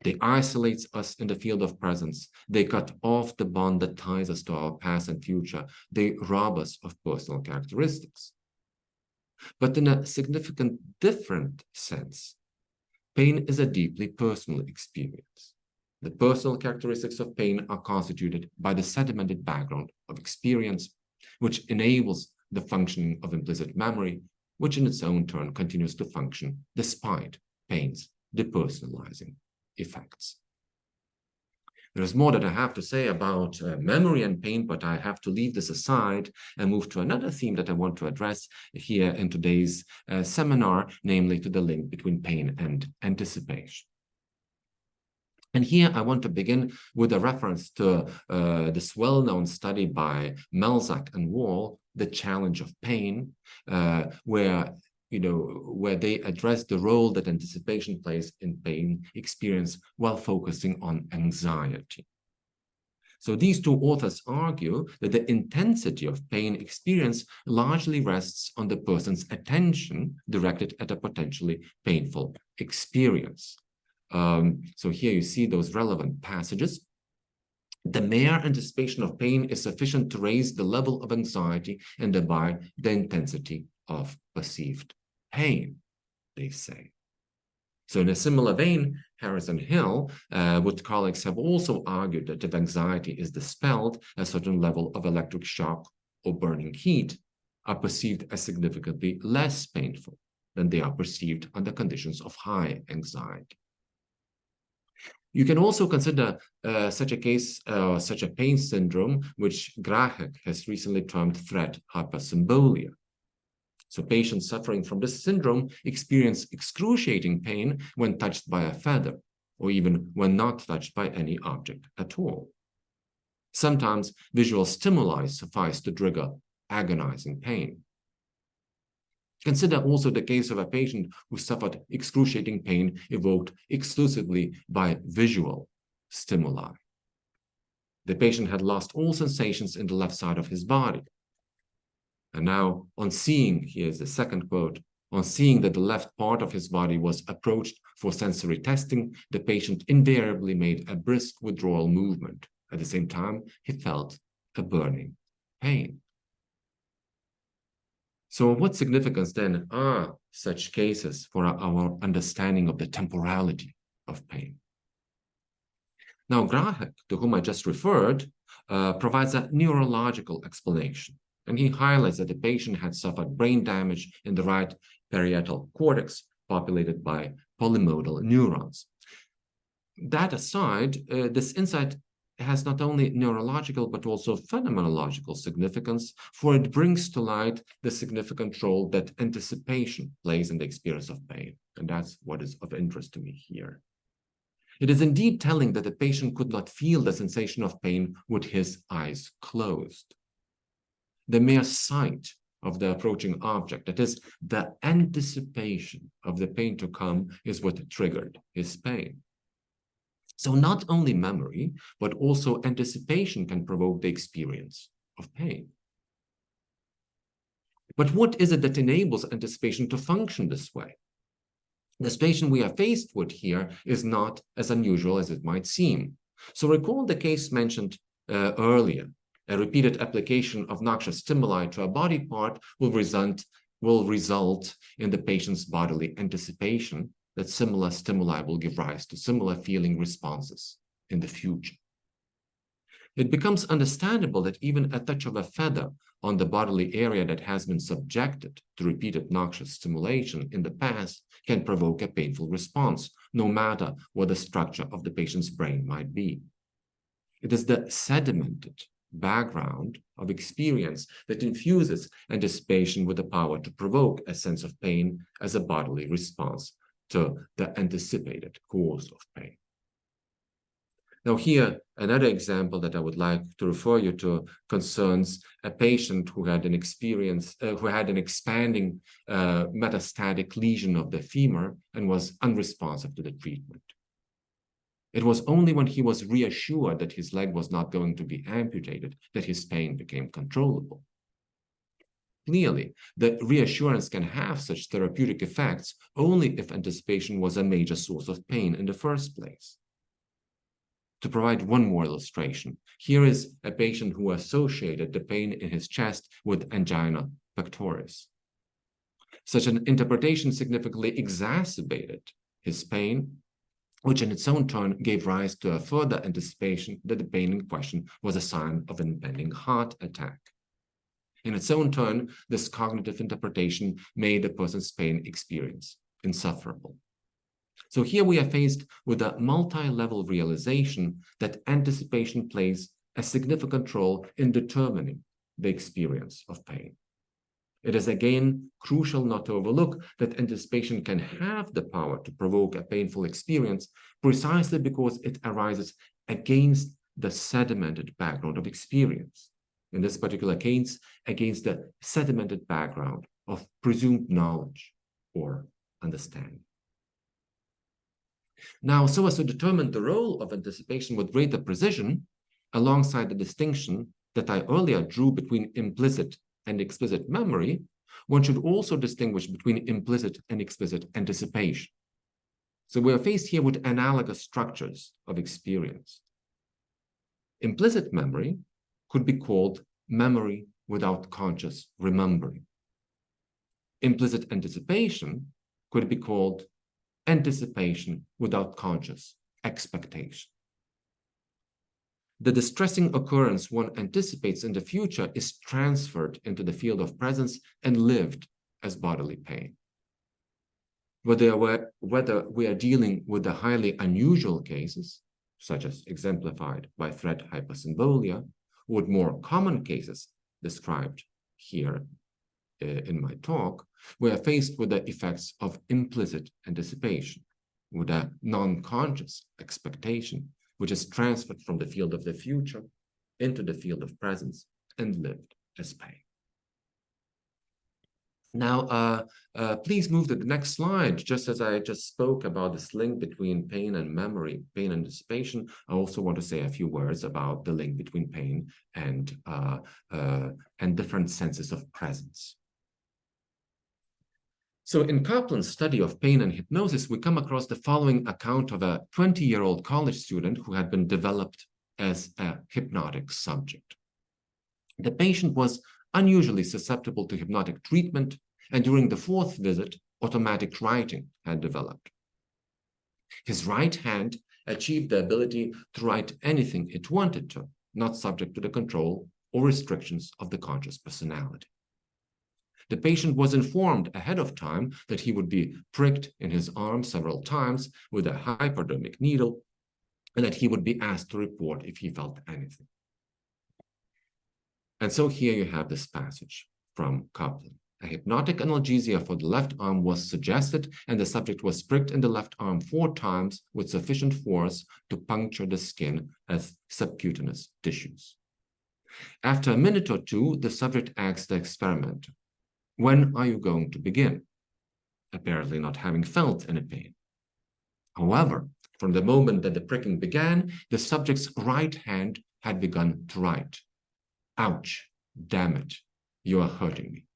S3: They isolate us in the field of presence. They cut off the bond that ties us to our past and future. They rob us of personal characteristics. But in a significant different sense, pain is a deeply personal experience. The personal characteristics of pain are constituted by the sedimented background of experience, which enables the functioning of implicit memory, which in its own turn continues to function despite pain's depersonalizing effects. There's more that I have to say about memory and pain, but I have to leave this aside and move to another theme that I want to address here in today's seminar, namely to the link between pain and anticipation. And here I want to begin with a reference to this well-known study by Melzack and Wall, The Challenge of Pain, where they address the role that anticipation plays in pain experience while focusing on anxiety. So these two authors argue that the intensity of pain experience largely rests on the person's attention directed at a potentially painful experience. So here you see those relevant passages. The mere anticipation of pain is sufficient to raise the level of anxiety and thereby the intensity of perceived pain, they say. So in a similar vein, Harris and Hill with colleagues have also argued that if anxiety is dispelled, a certain level of electric shock or burning heat are perceived as significantly less painful than they are perceived under conditions of high anxiety. You can also consider such a case, such a pain syndrome, which Grahek has recently termed threat hypersymbole. So patients suffering from this syndrome experience excruciating pain when touched by a feather, or even when not touched by any object at all. Sometimes visual stimuli suffice to trigger agonizing pain. Consider also the case of a patient who suffered excruciating pain evoked exclusively by visual stimuli. The patient had lost all sensations in the left side of his body. And now, on seeing, here's the second quote, on seeing that the left part of his body was approached for sensory testing, the patient invariably made a brisk withdrawal movement. At the same time, he felt a burning pain. So what significance then are such cases for our understanding of the temporality of pain? Now, Grahek, to whom I just referred, provides a neurological explanation. And he highlights that the patient had suffered brain damage in the right parietal cortex, populated by polymodal neurons. That aside, this insight has not only neurological but also phenomenological significance, for it brings to light the significant role that anticipation plays in the experience of pain. And that's what is of interest to me here. It is indeed telling that the patient could not feel the sensation of pain with his eyes closed. The mere sight of the approaching object, that is, the anticipation of the pain to come, is what triggered his pain. So not only memory, but also anticipation can provoke the experience of pain. But what is it that enables anticipation to function this way? The situation we are faced with here is not as unusual as it might seem. So recall the case mentioned earlier. A repeated application of noxious stimuli to a body part will result in the patient's bodily anticipation that similar stimuli will give rise to similar feeling responses in the future. It becomes understandable that even a touch of a feather on the bodily area that has been subjected to repeated noxious stimulation in the past can provoke a painful response, no matter what the structure of the patient's brain might be. It is the sedimented background of experience that infuses anticipation with the power to provoke a sense of pain as a bodily response to the anticipated cause of pain. Now here, another example that I would like to refer you to concerns a patient who had an expanding metastatic lesion of the femur and was unresponsive to the treatment. It was only when he was reassured that his leg was not going to be amputated that his pain became controllable. Clearly, the reassurance can have such therapeutic effects only if anticipation was a major source of pain in the first place. To provide one more illustration, here is a patient who associated the pain in his chest with angina pectoris. Such an interpretation significantly exacerbated his pain, which in its own turn gave rise to a further anticipation that the pain in question was a sign of an impending heart attack. In its own turn, this cognitive interpretation made the person's pain experience insufferable. So here we are faced with a multi-level realization that anticipation plays a significant role in determining the experience of pain. It is again crucial not to overlook that anticipation can have the power to provoke a painful experience precisely because it arises against the sedimented background of experience. In this particular case, against the sedimented background of presumed knowledge or understanding. Now, so as to determine the role of anticipation with greater precision, alongside the distinction that I earlier drew between implicit and explicit memory, one should also distinguish between implicit and explicit anticipation. So we are faced here with analogous structures of experience. Implicit memory could be called memory without conscious remembering. Implicit anticipation could be called anticipation without conscious expectation. The distressing occurrence one anticipates in the future is transferred into the field of presence and lived as bodily pain. Whether we are dealing with the highly unusual cases, such as exemplified by threat hypersymbolia, or with more common cases described here in my talk, we are faced with the effects of implicit anticipation, with a non-conscious expectation, which is transferred from the field of the future into the field of presence and lived as pain. Now, please move to the next slide. Just as I just spoke about this link between pain and memory, pain and anticipation, I also want to say a few words about the link between pain and different senses of presence. So in Kaplan's study of pain and hypnosis, we come across the following account of a 20-year-old college student who had been developed as a hypnotic subject. The patient was unusually susceptible to hypnotic treatment, and during the fourth visit, automatic writing had developed. His right hand achieved the ability to write anything it wanted to, not subject to the control or restrictions of the conscious personality. The patient was informed ahead of time that he would be pricked in his arm several times with a hypodermic needle, and that he would be asked to report if he felt anything. And so here you have this passage from Kaplan. A hypnotic analgesia for the left arm was suggested, and the subject was pricked in the left arm 4 times with sufficient force to puncture the skin as subcutaneous tissues. After a minute or two, the subject asked the experimenter, "When are you going to begin?" Apparently not having felt any pain. However, from the moment that the pricking began, the subject's right hand had begun to write, "Ouch, damn it, you are hurting me."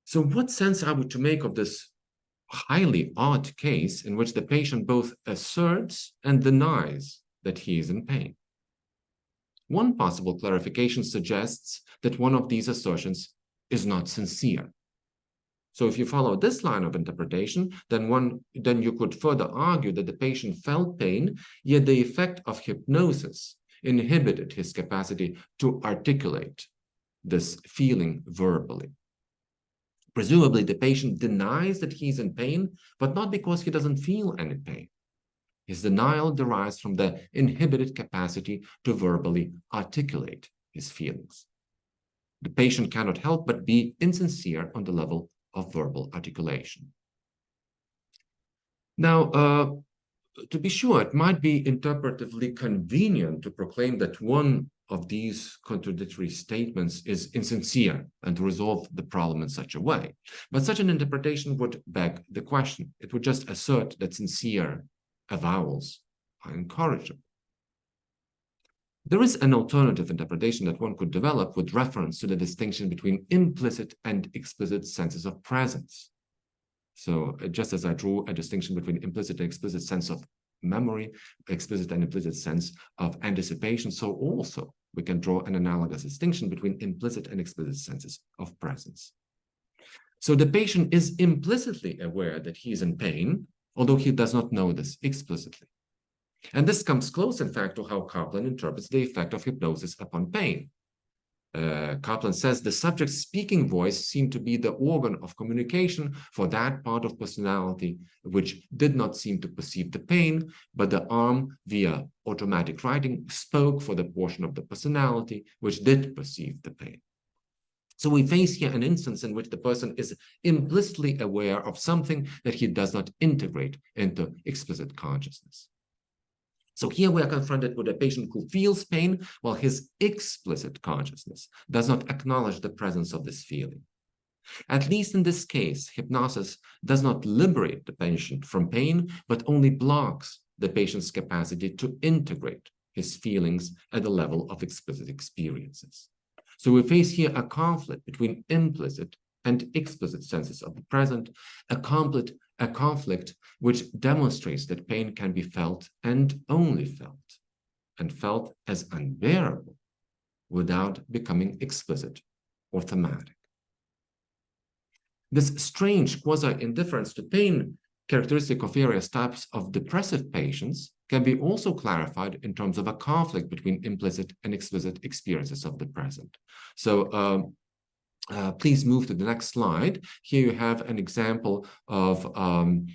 S3: So what sense are we to make of this highly odd case in which the patient both asserts and denies that he is in pain? One possible clarification suggests that one of these assertions is not sincere. So if you follow this line of interpretation, then you could further argue that the patient felt pain, yet the effect of hypnosis inhibited his capacity to articulate this feeling verbally. Presumably, the patient denies that he's in pain, but not because he doesn't feel any pain. His denial derives from the inhibited capacity to verbally articulate his feelings. The patient cannot help but be insincere on the level of verbal articulation. Now, to be sure, it might be interpretively convenient to proclaim that one of these contradictory statements is insincere and to resolve the problem in such a way. But such an interpretation would beg the question. It would just assert that sincere avowals are incorrigible. There is an alternative interpretation that one could develop with reference to the distinction between implicit and explicit senses of presence. So just as I drew a distinction between implicit and explicit sense of memory, explicit and implicit sense of anticipation, so also we can draw an analogous distinction between implicit and explicit senses of presence. So the patient is implicitly aware that he is in pain, although he does not know this explicitly. And this comes close, in fact, to how Kaplan interprets the effect of hypnosis upon pain. Kaplan says the subject's speaking voice seemed to be the organ of communication for that part of personality which did not seem to perceive the pain, but the arm, via automatic writing, spoke for the portion of the personality which did perceive the pain. So we face here an instance in which the person is implicitly aware of something that he does not integrate into explicit consciousness. So here we are confronted with a patient who feels pain while his explicit consciousness does not acknowledge the presence of this feeling. At least in this case, hypnosis does not liberate the patient from pain, but only blocks the patient's capacity to integrate his feelings at the level of explicit experiences. So we face here a conflict between implicit and explicit senses of the present, a conflict which demonstrates that pain can be felt and only felt, and felt as unbearable without becoming explicit or thematic. This strange quasi-indifference to pain, characteristic of various types of depressive patients, can be also clarified in terms of a conflict between implicit and explicit experiences of the present. So please move to the next slide. Here you have an example of, from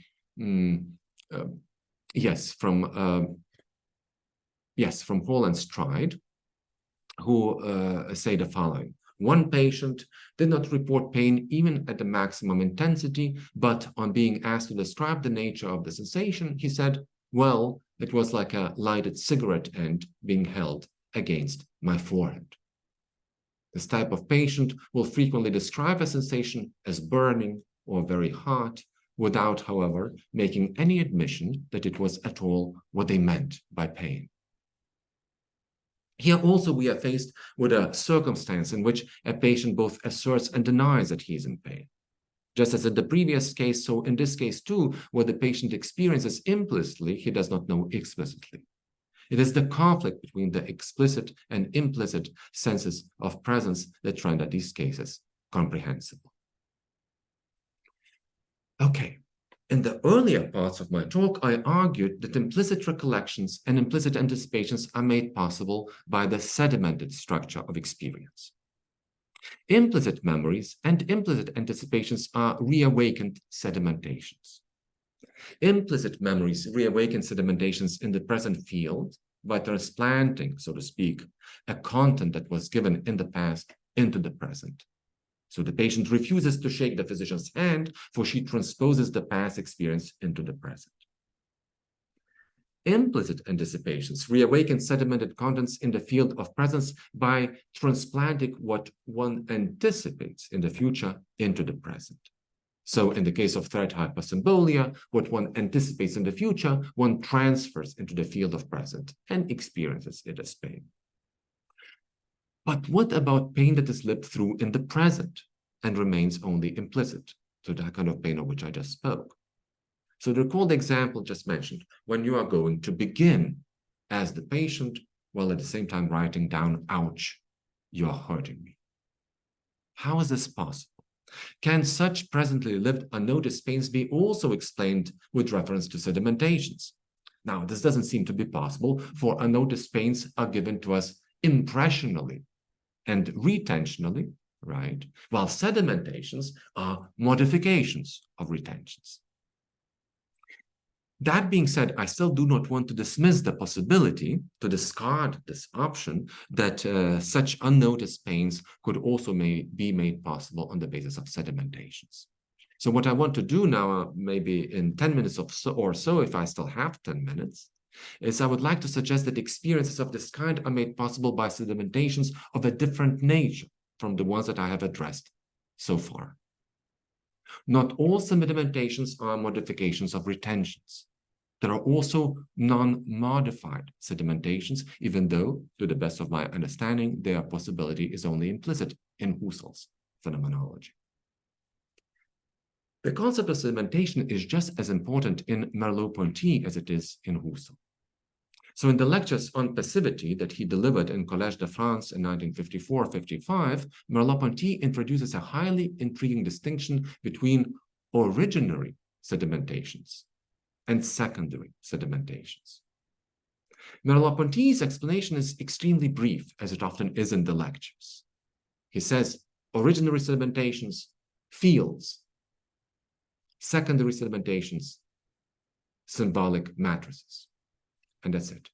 S3: Hall and Stride, who say the following. One patient did not report pain even at the maximum intensity, but on being asked to describe the nature of the sensation, he said, well, it was like a lighted cigarette end being held against my forehead. This type of patient will frequently describe a sensation as burning or very hot, without, however, making any admission that it was at all what they meant by pain. Here also we are faced with a circumstance in which a patient both asserts and denies that he is in pain. Just as in the previous case, so in this case too, where the patient experiences implicitly, he does not know explicitly. It is the conflict between the explicit and implicit senses of presence that render these cases comprehensible. Okay, in the earlier parts of my talk, I argued that implicit recollections and implicit anticipations are made possible by the sedimented structure of experience. Implicit memories and implicit anticipations are reawakened sedimentations. Implicit memories reawaken sedimentations in the present field by transplanting, so to speak, a content that was given in the past into the present. So the patient refuses to shake the physician's hand, for she transposes the past experience into the present. Implicit anticipations reawaken sedimented contents in the field of presence by transplanting what one anticipates in the future into the present. So in the case of third hypersymbolia, what one anticipates in the future, one transfers into the field of present and experiences it as pain. But what about pain that is lived through in the present and remains only implicit? So that kind of pain of which I just spoke. So recall the example just mentioned, when you are going to begin as the patient, while at the same time writing down, ouch, you are hurting me. How is this possible? Can such presently lived unnoticed pains be also explained with reference to sedimentations? Now, this doesn't seem to be possible, for unnoticed pains are given to us impressionally and retentionally, right? While sedimentations are modifications of retentions. That being said, I still do not want to dismiss the possibility, to discard this option, that such unnoticed pains could also be made possible on the basis of sedimentations. So what I want to do now, maybe in 10 minutes or so, if I still have 10 minutes, is I would like to suggest that experiences of this kind are made possible by sedimentations of a different nature from the ones that I have addressed so far. Not all sedimentations are modifications of retentions. There are also non-modified sedimentations, even though, to the best of my understanding, their possibility is only implicit in Husserl's phenomenology. The concept of sedimentation is just as important in Merleau-Ponty as it is in Husserl. So in the lectures on passivity that he delivered in Collège de France in 1954-55, Merleau-Ponty introduces a highly intriguing distinction between originary sedimentations and secondary sedimentations. Merleau-Ponty's explanation is extremely brief, as it often is in the lectures. He says originary sedimentations, fields, secondary sedimentations, symbolic matrices, and that's it.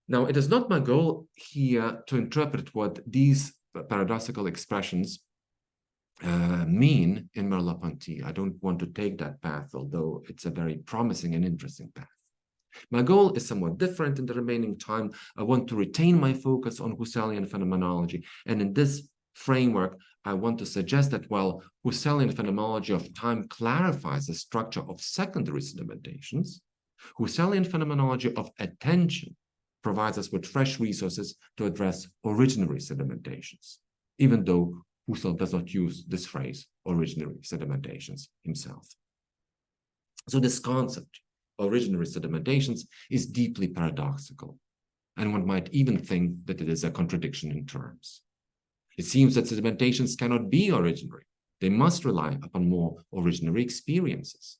S3: Now, it is not my goal here to interpret what these paradoxical expressions mean in Merleau-Ponty. I don't want to take that path, although it's a very promising and interesting path. My goal is somewhat different. In the remaining time, I want to retain my focus on Husserlian phenomenology. And in this framework, I want to suggest that while Husserlian phenomenology of time clarifies the structure of secondary sedimentations, Husserlian phenomenology of attention provides us with fresh resources to address originary sedimentations, even though Husserl does not use this phrase, originary sedimentations, himself. So this concept, originary sedimentations, is deeply paradoxical, and one might even think that it is a contradiction in terms. It seems that sedimentations cannot be originary. They must rely upon more originary experiences.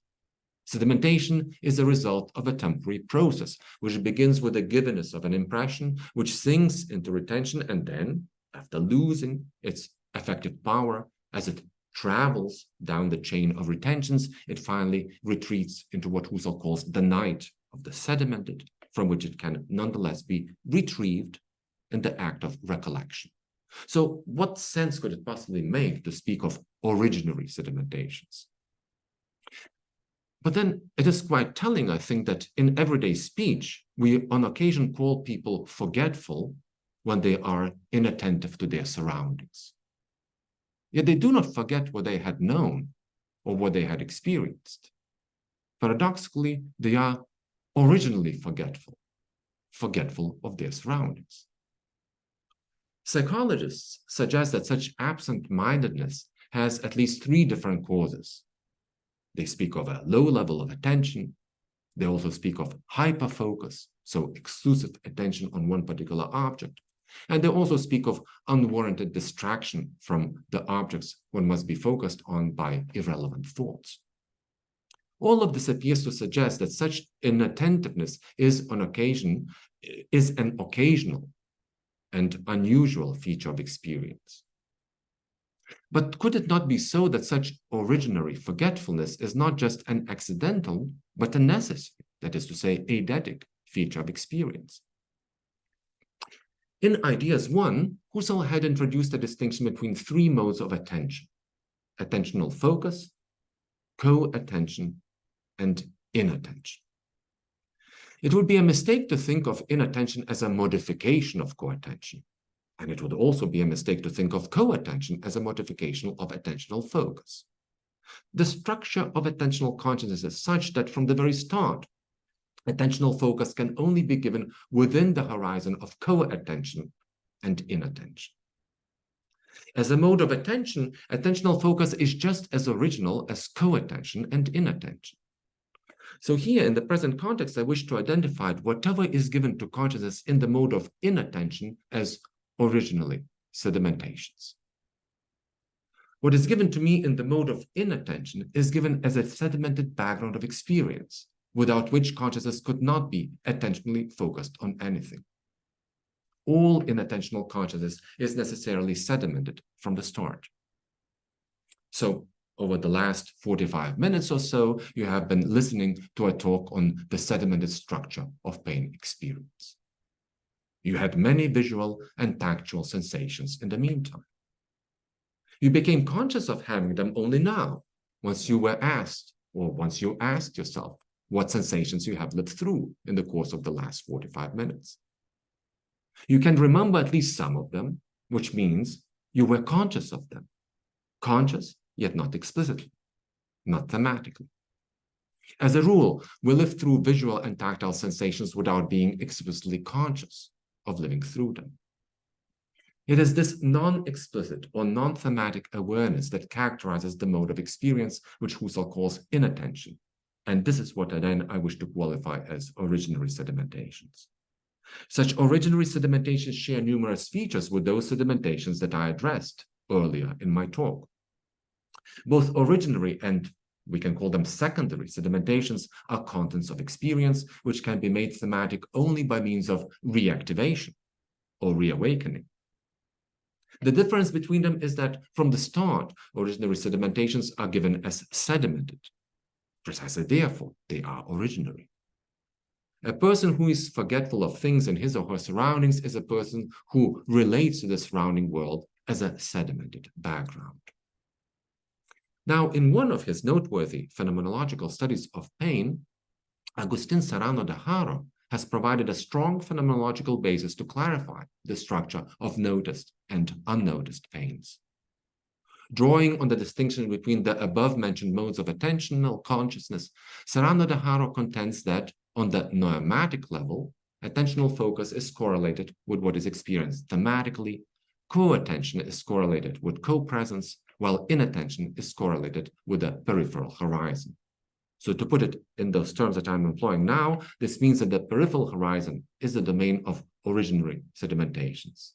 S3: Sedimentation is a result of a temporary process, which begins with the givenness of an impression, which sinks into retention, and then, after losing its effective power, as it travels down the chain of retentions, it finally retreats into what Husserl calls the night of the sedimented, from which it can nonetheless be retrieved in the act of recollection. So what sense could it possibly make to speak of originary sedimentations? But then it is quite telling, I think, that in everyday speech, we on occasion call people forgetful when they are inattentive to their surroundings. Yet they do not forget what they had known or what they had experienced. Paradoxically, they are originally forgetful of their surroundings. Psychologists suggest that such absent-mindedness has at least three different causes. They speak of a low level of attention. They also speak of hyperfocus, so exclusive attention on one particular object. And they also speak of unwarranted distraction from the objects one must be focused on by irrelevant thoughts. All of this appears to suggest that such inattentiveness is an occasional and unusual feature of experience. But could it not be so that such originary forgetfulness is not just an accidental, but a necessary, that is to say, eidetic feature of experience? In Ideas 1, Husserl had introduced a distinction between three modes of attention: attentional focus, co-attention, and inattention. It would be a mistake to think of inattention as a modification of co-attention. And it would also be a mistake to think of co-attention as a modification of attentional focus. The structure of attentional consciousness is such that from the very start, attentional focus can only be given within the horizon of co-attention and inattention. As a mode of attention, attentional focus is just as original as co-attention and inattention. So here, in the present context, I wish to identify whatever is given to consciousness in the mode of inattention as originally sedimentations. What is given to me in the mode of inattention is given as a sedimented background of experience, without which consciousness could not be attentionally focused on anything. All inattentional consciousness is necessarily sedimented from the start. So, over the last 45 minutes or so, you have been listening to a talk on the sedimented structure of pain experience. You had many visual and tactual sensations in the meantime. You became conscious of having them only now, once you were asked, or once you asked yourself, what sensations you have lived through in the course of the last 45 minutes. You can remember at least some of them, which means you were conscious of them. Conscious, yet not explicitly, not thematically. As a rule, we live through visual and tactile sensations without being explicitly conscious of living through them. It is this non-explicit or non-thematic awareness that characterizes the mode of experience, which Husserl calls inattention. And this is what I wish to qualify as originary sedimentations. Such originary sedimentations share numerous features with those sedimentations that I addressed earlier in my talk. Both originary and, we can call them secondary sedimentations, are contents of experience which can be made thematic only by means of reactivation or reawakening. The difference between them is that from the start, originary sedimentations are given as sedimented. Precisely therefore, they are originary. A person who is forgetful of things in his or her surroundings is a person who relates to the surrounding world as a sedimented background. Now, in one of his noteworthy phenomenological studies of pain, Agustin Serrano de Haro has provided a strong phenomenological basis to clarify the structure of noticed and unnoticed pains. Drawing on the distinction between the above-mentioned modes of attentional consciousness, Serrano de Haro contends that, on the noematic level, attentional focus is correlated with what is experienced thematically, co-attention is correlated with co-presence, while inattention is correlated with the peripheral horizon. So to put it in those terms that I'm employing now, this means that the peripheral horizon is the domain of originary sedimentations.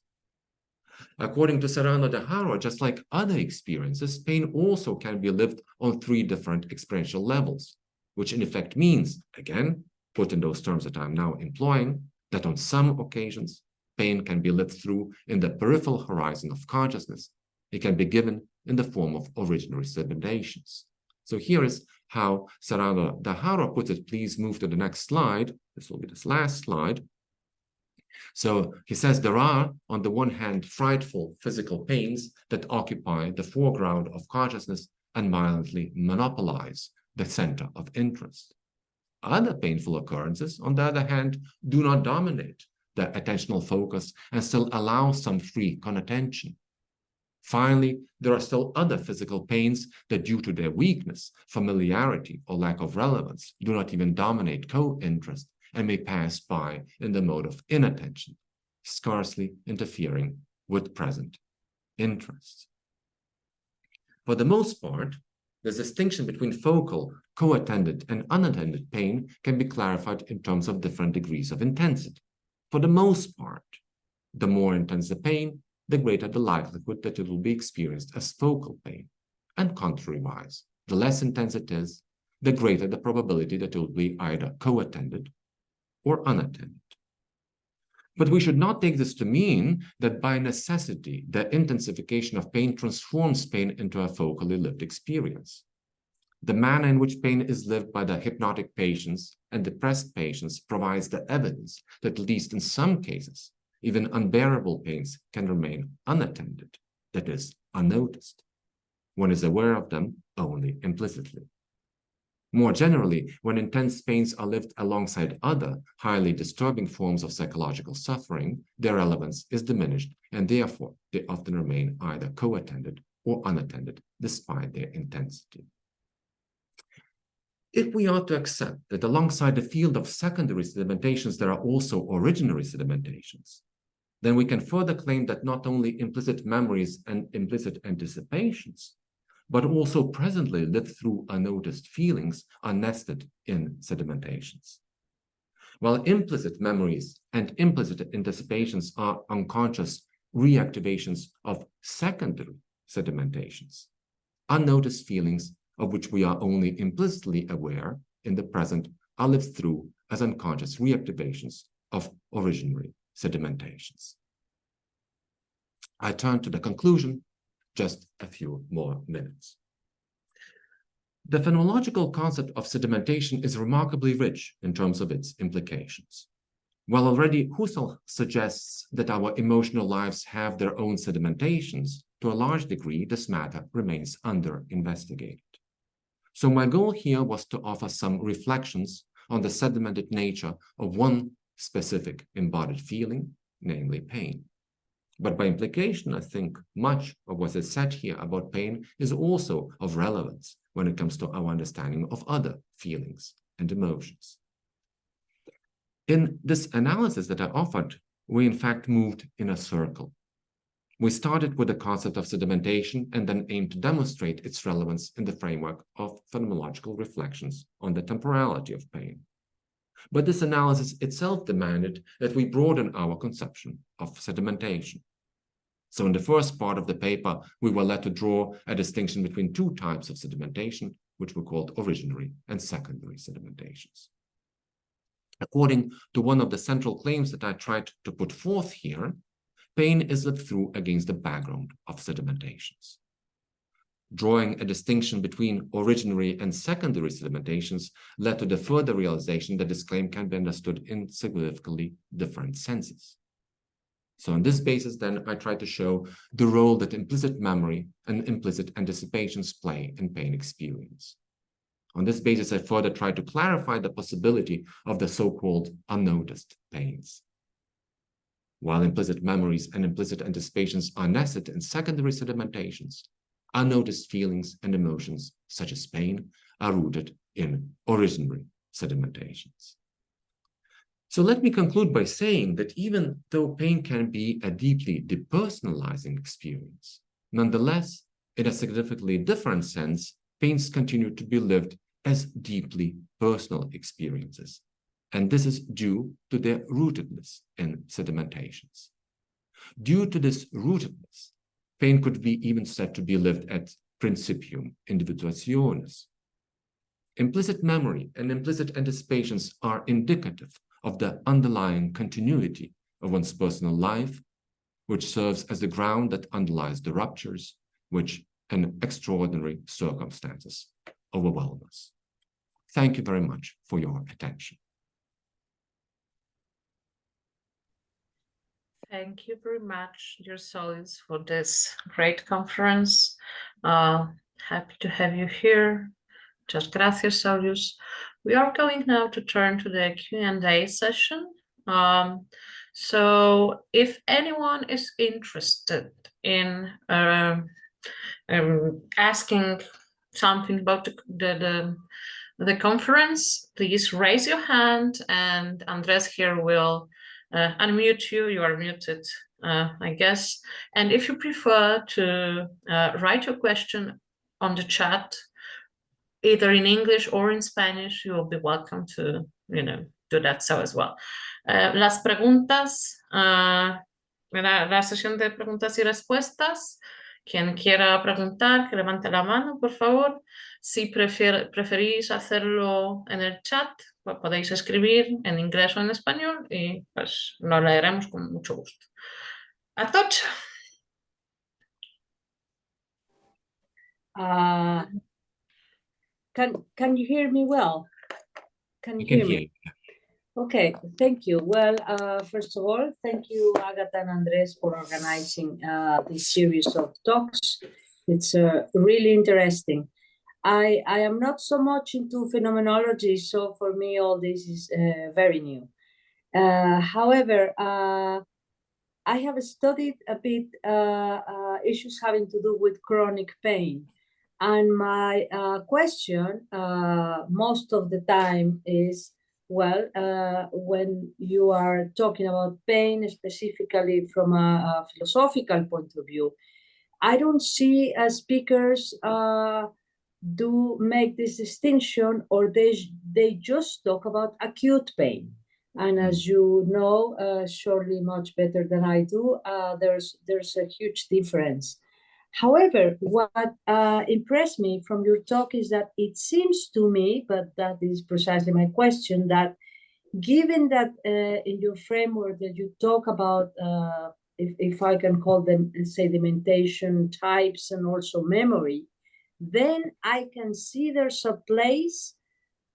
S3: According to Serrano de Haro, just like other experiences, pain also can be lived on 3 different experiential levels, which in effect means, again, put in those terms that I'm now employing, that on some occasions, pain can be lived through in the peripheral horizon of consciousness. It can be given in the form of originary sedimentations. So here is how Serrano de Haro puts it. Please move to the next slide. This will be this last slide. So he says there are, on the one hand, frightful physical pains that occupy the foreground of consciousness and violently monopolize the center of interest. Other painful occurrences, on the other hand, do not dominate the attentional focus and still allow some free conattention. Finally, there are still other physical pains that, due to their weakness, familiarity, or lack of relevance, do not even dominate co-interest and may pass by in the mode of inattention, scarcely interfering with present interest. For the most part, the distinction between focal, co-attended, and unattended pain can be clarified in terms of different degrees of intensity. For the most part, the more intense the pain, the greater the likelihood that it will be experienced as focal pain. And contrariwise, the less intense it is, the greater the probability that it will be either co-attended or unattended. But we should not take this to mean that by necessity, the intensification of pain transforms pain into a focally lived experience. The manner in which pain is lived by the hypnotic patients and depressed patients provides the evidence that, at least in some cases, even unbearable pains can remain unattended, that is, unnoticed. One is aware of them only implicitly. More generally, when intense pains are lived alongside other, highly disturbing forms of psychological suffering, their relevance is diminished, and therefore they often remain either co-attended or unattended, despite their intensity. If we are to accept that alongside the field of secondary sedimentations, there are also originary sedimentations, then we can further claim that not only implicit memories and implicit anticipations, but also presently lived through unnoticed feelings are nested in sedimentations. While implicit memories and implicit anticipations are unconscious reactivations of secondary sedimentations, unnoticed feelings of which we are only implicitly aware in the present are lived through as unconscious reactivations of originary sedimentations. I turn to the conclusion, just a few more minutes. The phenomenological concept of sedimentation is remarkably rich in terms of its implications. While already Husserl suggests that our emotional lives have their own sedimentations, to a large degree, this matter remains under-investigated. So my goal here was to offer some reflections on the sedimented nature of one specific embodied feeling, namely pain. But by implication, I think much of what is said here about pain is also of relevance when it comes to our understanding of other feelings and emotions. In this analysis that I offered, we in fact moved in a circle. We started with the concept of sedimentation and then aimed to demonstrate its relevance in the framework of phenomenological reflections on the temporality of pain. But this analysis itself demanded that we broaden our conception of sedimentation. So in the first part of the paper, we were led to draw a distinction between 2 types of sedimentation, which were called originary and secondary sedimentations. According to one of the central claims that I tried to put forth here, pain is lived through against the background of sedimentations. Drawing a distinction between originary and secondary sedimentations led to the further realization that this claim can be understood in significantly different senses. So on this basis, then, I try to show the role that implicit memory and implicit anticipations play in pain experience. On this basis, I further try to clarify the possibility of the so-called unnoticed pains. While implicit memories and implicit anticipations are nested in secondary sedimentations, unnoticed feelings and emotions, such as pain, are rooted in originary sedimentations. So let me conclude by saying that even though pain can be a deeply depersonalizing experience, nonetheless, in a significantly different sense, pains continue to be lived as deeply personal experiences. And this is due to their rootedness in sedimentations. Due to this rootedness, pain could be even said to be lived at principium individuationis. Implicit memory and implicit anticipations are indicative of the underlying continuity of one's personal life, which serves as the ground that underlies the ruptures which in extraordinary circumstances overwhelm us. Thank you very much for your attention.
S1: Thank you very much, dear Saulius, for this great conference. Happy to have you here. Muchas gracias, Saulius. We are going now to turn to the Q&A session. So if anyone is interested in asking something about the conference, please raise your hand and Andres here will unmute you. You are muted, I guess. And if you prefer to write your question on the chat, either in English or in Spanish, you will be welcome to, do that so as well. Las preguntas, la sesión de preguntas y respuestas. Quien quiera preguntar, que levante la mano, por favor. Si preferís hacerlo en el chat, pues podéis escribir en inglés o en español y pues lo leeremos con mucho gusto. Atocha.
S4: Can you hear me well? Can you hear me? Okay, thank you. Well, first of all, thank you, Agatha and Andres, for organizing this series of talks. It's really interesting. I am not so much into phenomenology, so for me, all this is very new. However, I have studied a bit issues having to do with chronic pain. And my question most of the time is, well, when you are talking about pain, specifically from a philosophical point of view, I don't see speakers do make this distinction, or they just talk about acute pain. And as you know, surely much better than I do, there's a huge difference. However, what impressed me from your talk is that it seems to me, but that is precisely my question, that given that in your framework that you talk about, if I can call them sedimentation types and also memory, then I can see there's a place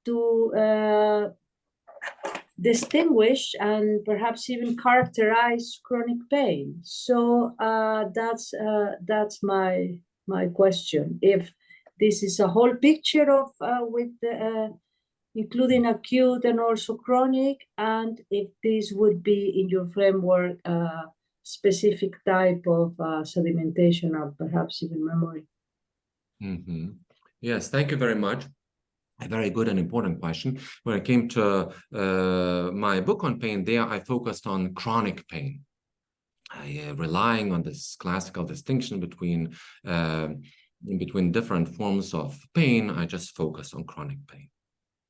S4: to distinguish and perhaps even characterize chronic pain. So that's my question. If this is a whole picture of with including acute and also chronic, and if this would be in your framework specific type of sedimentation or perhaps even memory.
S3: Yes, thank you very much. A very good and important question. When it came to my book on pain, there I focused on chronic pain. Relying on this classical distinction between different forms of pain, I just focused on chronic pain,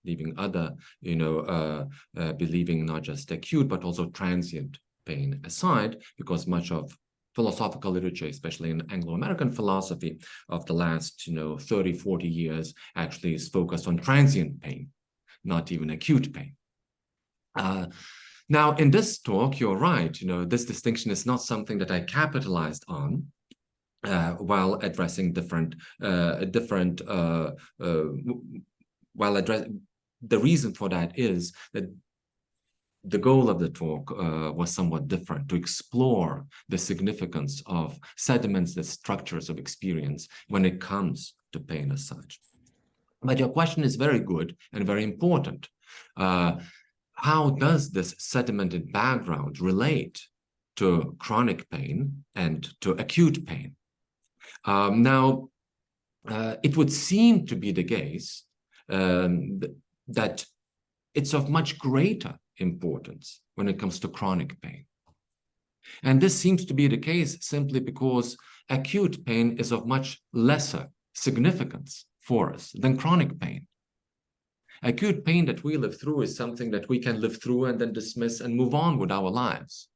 S3: leaving other, believing not just acute but also transient pain aside, because much of philosophical literature, especially in Anglo-American philosophy of the last 30, 40 years, actually is focused on transient pain, not even acute pain. Now, in this talk, you're right. This distinction is not something that I capitalized on while addressing the reason for that is that the goal of the talk was somewhat different, to explore the significance of sediments, the structures of experience when it comes to pain as such. But your question is very good and very important. How does this sedimented background relate to chronic pain and to acute pain? Now, it would seem to be the case that it's of much greater importance when it comes to chronic pain. And this seems to be the case simply because acute pain is of much lesser significance for us than chronic pain. Acute pain that we live through is something that we can live through and then dismiss and move on with our lives.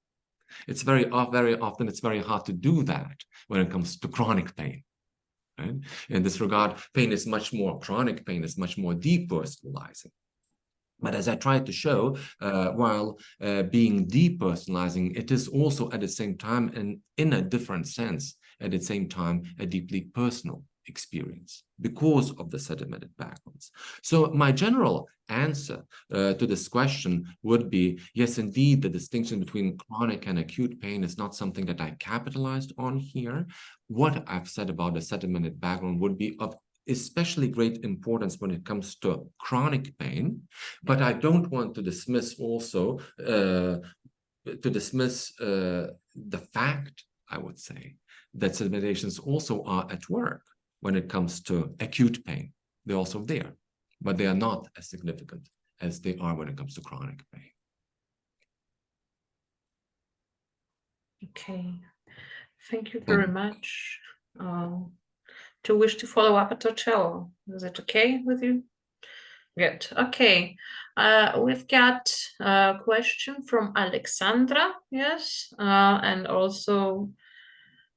S3: It's very often it's very hard to do that when it comes to chronic pain. Right? In this regard, chronic pain is much more depersonalizing. But as I tried to show, while being depersonalizing, it is also at the same time, and in a different sense, at the same time, a deeply personal experience because of the sedimented backgrounds. So my general answer to this question would be, yes, indeed, the distinction between chronic and acute pain is not something that I capitalized on here. What I've said about the sedimented background would be of especially great importance when it comes to chronic pain, but I don't want to dismiss also, the fact, I would say, that sedimentations also are at work when it comes to acute pain. They're also there, but they are not as significant as they are when it comes to chronic pain.
S1: Okay, thank you very much. Do you wish to follow up at all? Is it okay with you? Good. Okay. We've got a question from Alexandra, yes, and also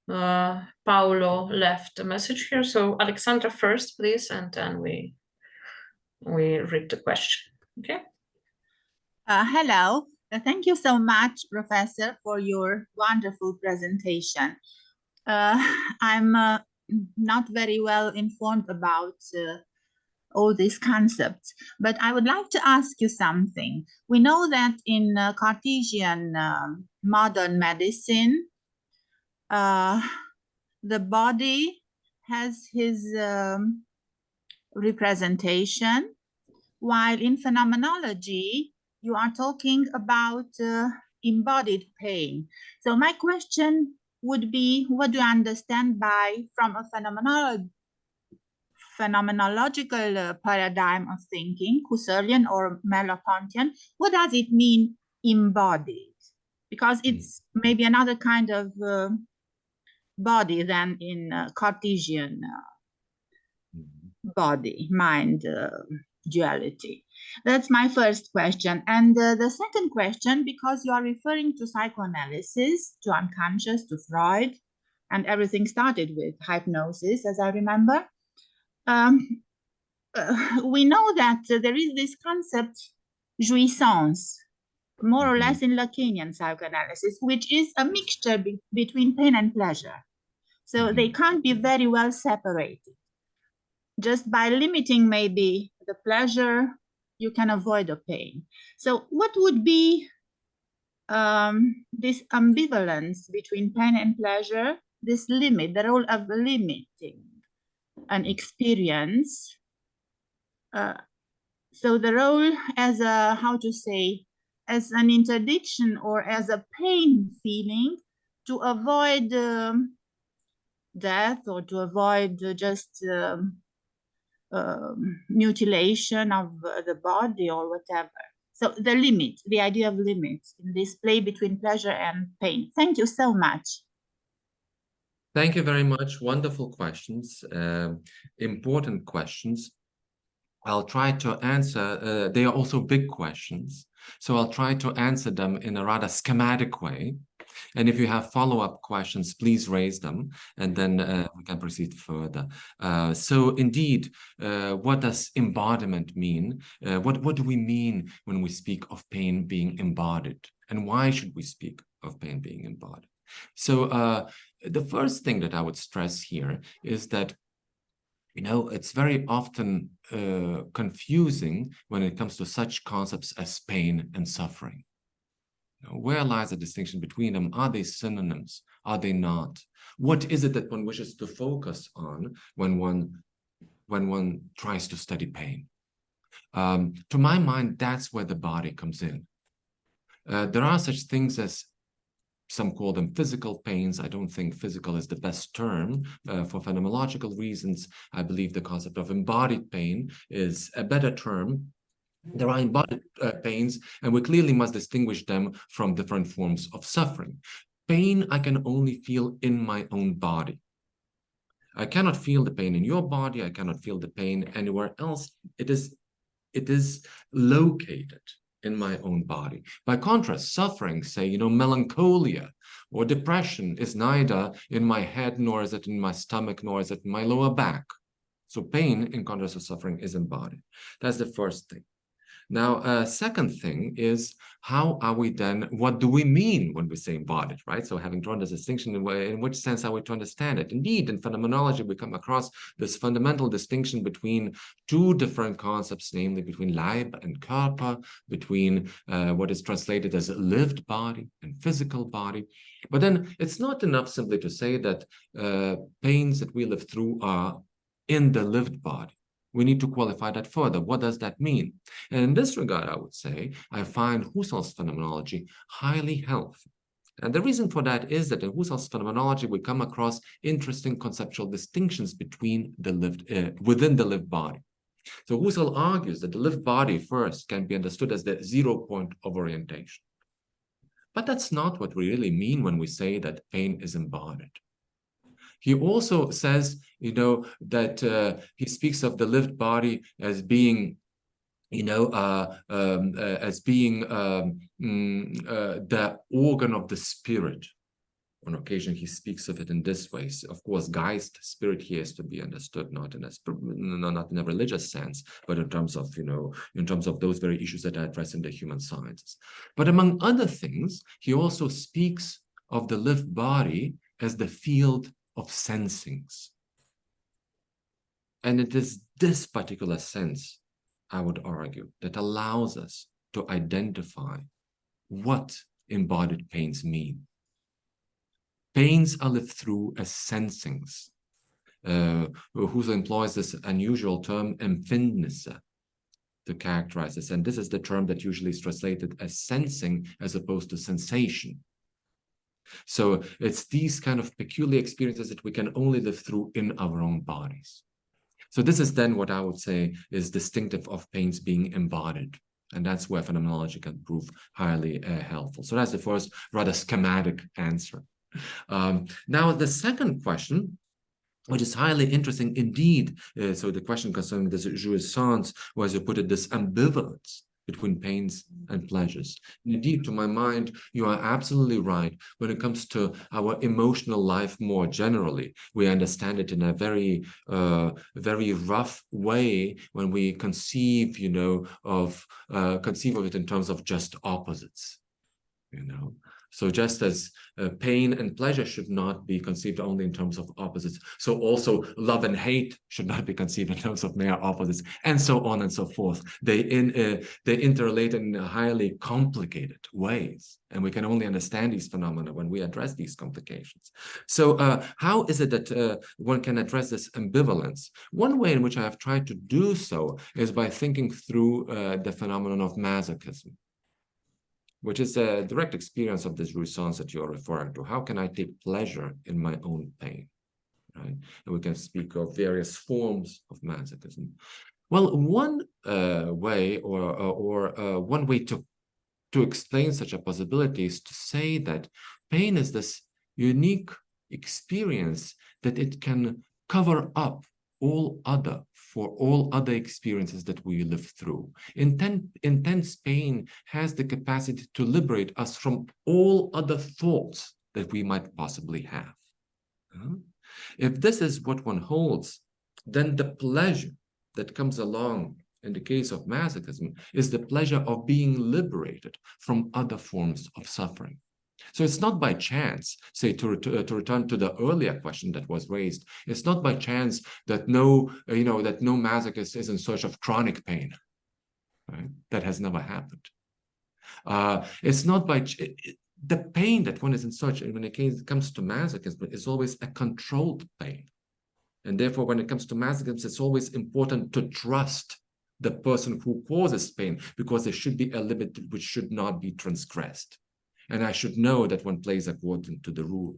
S1: Paulo left a message here. So Alexandra first, please, and then we read the question. Okay.
S5: Hello. Thank you so much, Professor, for your wonderful presentation. I'm not very well informed about all these concepts, but I would like to ask you something. We know that in Cartesian modern medicine, the body has his representation, while in phenomenology, you are talking about embodied pain. So my question would be, what do you understand from a phenomenological paradigm of thinking, Husserlian or Merleau-Pontian? What does it mean, embodied? Because it's maybe another kind of body than in Cartesian body, mind duality. That's my first question. And the second question, because you are referring to psychoanalysis, to unconscious, to Freud, and everything started with hypnosis, as I remember. We know that there is this concept, jouissance, more or less in Lacanian psychoanalysis, which is a mixture between pain and pleasure. So they can't be very well separated. Just by limiting maybe the pleasure, you can avoid the pain. So what would be this ambivalence between pain and pleasure, this limit, the role of limiting an experience? So the role as a, how to say, as an interdiction or as a pain feeling to avoid death or to avoid just mutilation of the body or whatever. So the limit, the idea of limits in this play between pleasure and pain. Thank you so much.
S3: Thank you very much. Wonderful questions, important questions. I'll try to answer, they are also big questions. So I'll try to answer them in a rather schematic way. And if you have follow-up questions, please raise them, and then we can proceed further. So indeed, what does embodiment mean? What do we mean when we speak of pain being embodied? And why should we speak of pain being embodied? So the first thing that I would stress here is that it's very often confusing when it comes to such concepts as pain and suffering. Where lies the distinction between them? Are they synonyms? Are they not? What is it that one wishes to focus on when one tries to study pain? To my mind, that's where the body comes in. There are such things as, some call them physical pains. I don't think physical is the best term for phenomenological reasons. I believe the concept of embodied pain is a better term. There are embodied pains, and we clearly must distinguish them from different forms of suffering. Pain I can only feel in my own body. I cannot feel the pain in your body. I cannot feel the pain anywhere else. It is located in my own body. By contrast, suffering, say, melancholia or depression is neither in my head, nor is it in my stomach, nor is it in my lower back. So pain, in contrast to suffering, is embodied. That's the first thing. Now, second thing is, what do we mean when we say embodied, right? So having drawn this distinction, in which sense are we to understand it? Indeed, in phenomenology, we come across this fundamental distinction between two different concepts, namely between Leib and Körper, between what is translated as lived body and physical body. But then it's not enough simply to say that pains that we live through are in the lived body. We need to qualify that further. What does that mean? And in this regard, I would say, I find Husserl's phenomenology highly helpful. And the reason for that is that in Husserl's phenomenology, we come across interesting conceptual distinctions between within the lived body. So Husserl argues that the lived body first can be understood as the 0 point of orientation. But that's not what we really mean when we say that pain is embodied. He also says, that he speaks of the lived body as being, the organ of the spirit. On occasion, he speaks of it in this way. Of course, Geist, spirit here is to be understood not in a religious sense, but in terms of, in terms of those very issues that are addressed in the human sciences. But among other things, he also speaks of the lived body as the field of sensings. And it is this particular sense, I would argue, that allows us to identify what embodied pains mean. Pains are lived through as sensings. Husserl employs this unusual term, empfindnisse, to characterize this. And this is the term that usually is translated as sensing as opposed to sensation. So it's these kind of peculiar experiences that we can only live through in our own bodies. So this is then what I would say is distinctive of pains being embodied. And that's where phenomenology can prove highly helpful. So that's the first rather schematic answer. Now, the second question, which is highly interesting indeed. So the question concerning this jouissance, or as you put it, this ambivalence between pains and pleasures. Indeed, to my mind, you are absolutely right. When it comes to our emotional life more generally, we understand it in a very, very rough way when we conceive, of it in terms of just opposites, So just as pain and pleasure should not be conceived only in terms of opposites, so also love and hate should not be conceived in terms of mere opposites, and so on and so forth. They interrelate in highly complicated ways, and we can only understand these phenomena when we address these complications. So how is it that one can address this ambivalence? One way in which I have tried to do so is by thinking through the phenomenon of masochism, which is a direct experience of this jouissance that you're referring to. How can I take pleasure in my own pain, right? And we can speak of various forms of masochism. Well, one way one way to explain such a possibility is to say that pain is this unique experience that it can cover up all other for all other experiences that we live through. Intense pain has the capacity to liberate us from all other thoughts that we might possibly have. If this is what one holds, then the pleasure that comes along in the case of masochism is the pleasure of being liberated from other forms of suffering. So it's not by chance, say, to return to the earlier question that was raised, it's not by chance that no masochist is in search of chronic pain. Right? That has never happened. It's not by the pain that one is in search, and when it comes to masochism, is always a controlled pain. And therefore, when it comes to masochism, it's always important to trust the person who causes pain, because there should be a limit which should not be transgressed. And I should know that one plays according to the rule.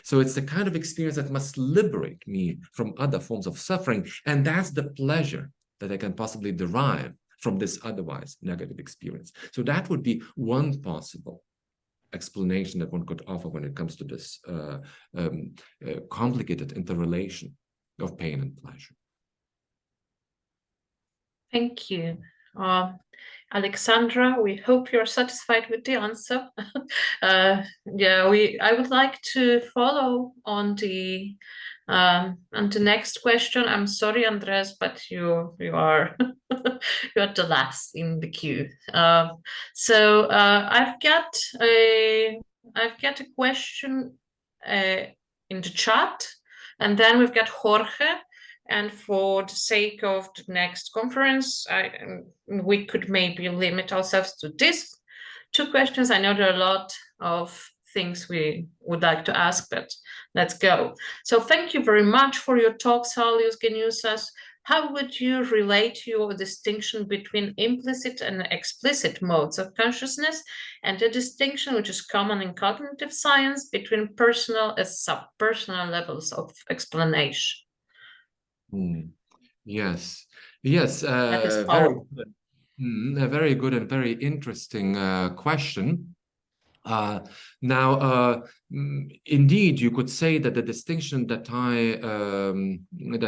S3: So it's the kind of experience that must liberate me from other forms of suffering. And that's the pleasure that I can possibly derive from this otherwise negative experience. So that would be one possible explanation that one could offer when it comes to this complicated interrelation of pain and pleasure.
S1: Thank you. Alexandra, we hope you're satisfied with the answer. I would like to follow on the next question. I'm sorry, Andres, but you are you're the last in the queue. So I've got a question in the chat, and then we've got Jorge. And for the sake of the next conference, we could maybe limit ourselves to these two questions. I know there are a lot of things we would like to ask, but let's go. So thank you very much for your talk, Saulius Geniusas. How would you relate your distinction between implicit and explicit modes of consciousness, and the distinction which is common in cognitive science between personal and subpersonal levels of explanation?
S3: Yes,
S1: a
S3: very good and very interesting question. Indeed, you could say that the distinction that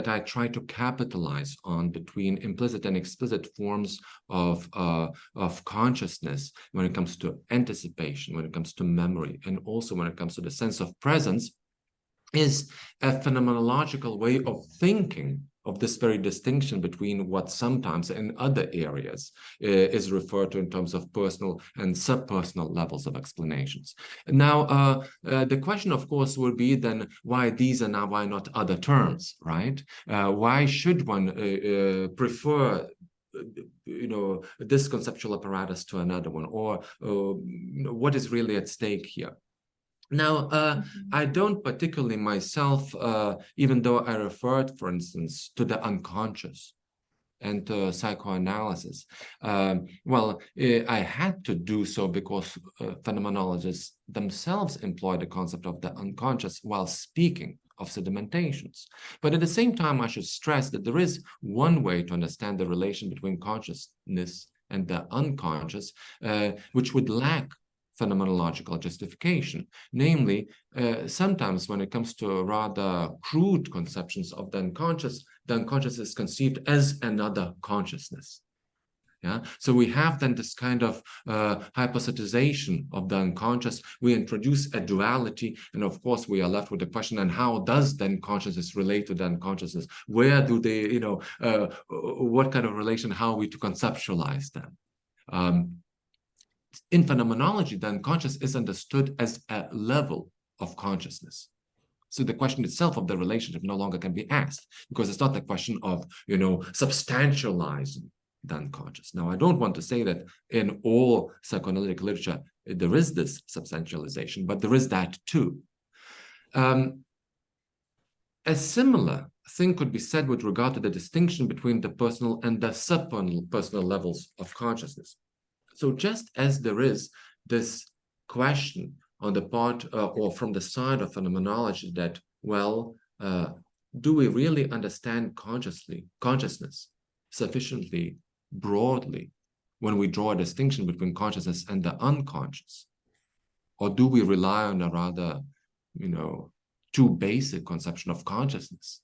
S3: I try to capitalize on between implicit and explicit forms of consciousness, when it comes to anticipation, when it comes to memory, and also when it comes to the sense of presence, is a phenomenological way of thinking of this very distinction between what sometimes in other areas is referred to in terms of personal and subpersonal levels of explanations. Now, the question, of course, will be then why these and now why not other terms, right? Why should one prefer this conceptual apparatus to another one, or what is really at stake here? Now, I don't particularly myself, even though I referred, for instance, to the unconscious and to psychoanalysis. I had to do so because phenomenologists themselves employ the concept of the unconscious while speaking of sedimentations. But at the same time, I should stress that there is one way to understand the relation between consciousness and the unconscious, which would lack phenomenological justification. Namely, sometimes when it comes to rather crude conceptions of the unconscious is conceived as another consciousness. Yeah, so we have then this kind of hypostatization of the unconscious. We introduce a duality, and of course we are left with the question: and how does then consciousness relate to the unconsciousness? Where do they, what kind of relation? How are we to conceptualize them? In phenomenology, the unconscious is understood as a level of consciousness. So the question itself of the relationship no longer can be asked, because it's not the question of, substantializing the unconscious. Now, I don't want to say that in all psychoanalytic literature there is this substantialization, but there is that too. A similar thing could be said with regard to the distinction between the personal and the subpersonal levels of consciousness. So just as there is this question on the part or from the side of phenomenology that, do we really understand consciousness sufficiently broadly when we draw a distinction between consciousness and the unconscious? Or do we rely on a rather, too basic conception of consciousness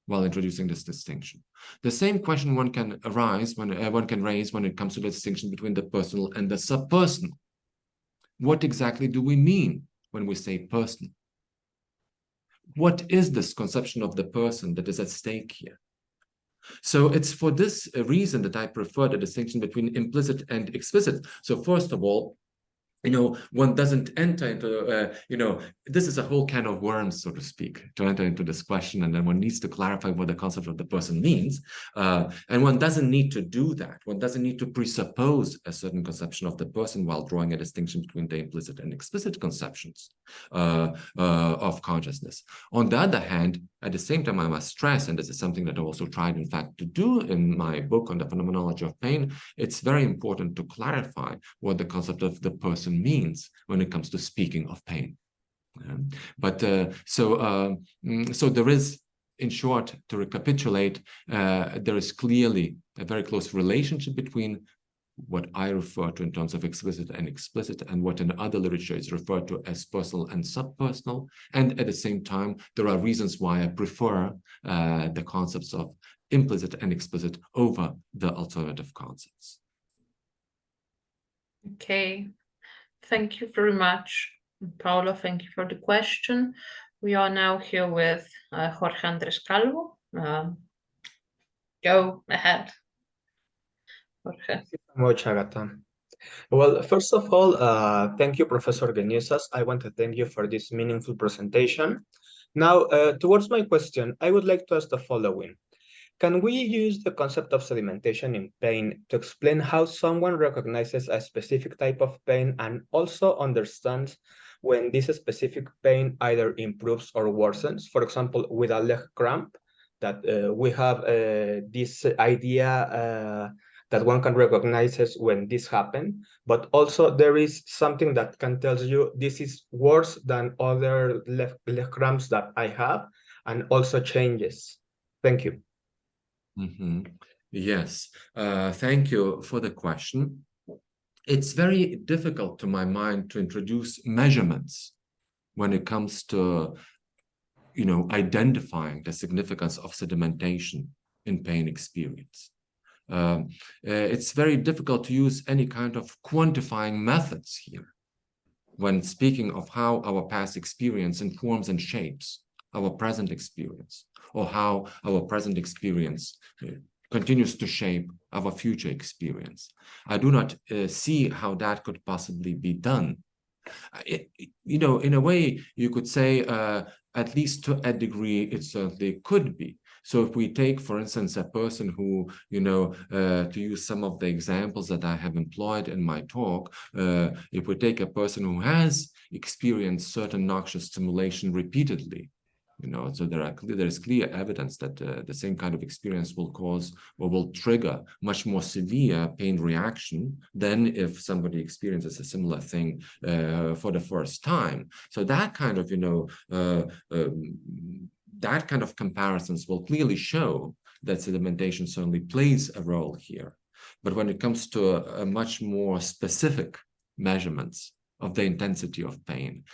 S3: while introducing this distinction. The same question one can raise when it comes to the distinction between the personal and the subpersonal. What exactly do we mean when we say personal? What is this conception of the person that is at stake here? So it's for this reason that I prefer the distinction between implicit and explicit. So first of all, one doesn't enter into, this is a whole can of worms, so to speak, to enter into this question. And then one needs to clarify what the concept of the person means. And one doesn't need to do that. One doesn't need to presuppose a certain conception of the person while drawing a distinction between the implicit and explicit conceptions of consciousness. On the other hand, at the same time, I must stress, and this is something that I also tried, in fact, to do in my book on the phenomenology of pain, it's very important to clarify what the concept of the person means when it comes to speaking of pain. So there is, in short, to recapitulate, there is clearly a very close relationship between what I refer to in terms of explicit and explicit, and what in other literature is referred to as personal and subpersonal. And at the same time, there are reasons why I prefer the concepts of implicit and explicit over the alternative concepts.
S1: Okay, thank you very much, Paolo. Thank you for the question. We are now here with Jorge Andrés Calvo. Go ahead, Jorge.
S6: Thank you so much, Agatha. Well, first of all, thank you, Professor Geniusas. I want to thank you for this meaningful presentation. Now, towards my question, I would like to ask the following. Can we use the concept of sedimentation in pain to explain how someone recognizes a specific type of pain and also understands when this specific pain either improves or worsens? For example, with a leg cramp, that we have this idea that one can recognize when this happens, but also there is something that can tell you this is worse than other leg cramps that I have, and also changes. Thank you.
S3: Mm-hmm. Yes, thank you for the question. It's very difficult to my mind to introduce measurements when it comes to, identifying the significance of sedimentation in pain experience. It's very difficult to use any kind of quantifying methods here when speaking of how our past experience informs and shapes our present experience, or how our present experience continues to shape our future experience. I do not see how that could possibly be done. In a way, you could say, at least to a degree, it certainly could be. So if we take, for instance, a person who, to use some of the examples that I have employed in my talk, if we take a person who has experienced certain noxious stimulation repeatedly, so there is clear evidence that the same kind of experience will cause or will trigger much more severe pain reaction than if somebody experiences a similar thing for the first time. So that kind of, that kind of comparisons will clearly show that sedimentation certainly plays a role here. But when it comes to a much more specific measurements of the intensity of pain,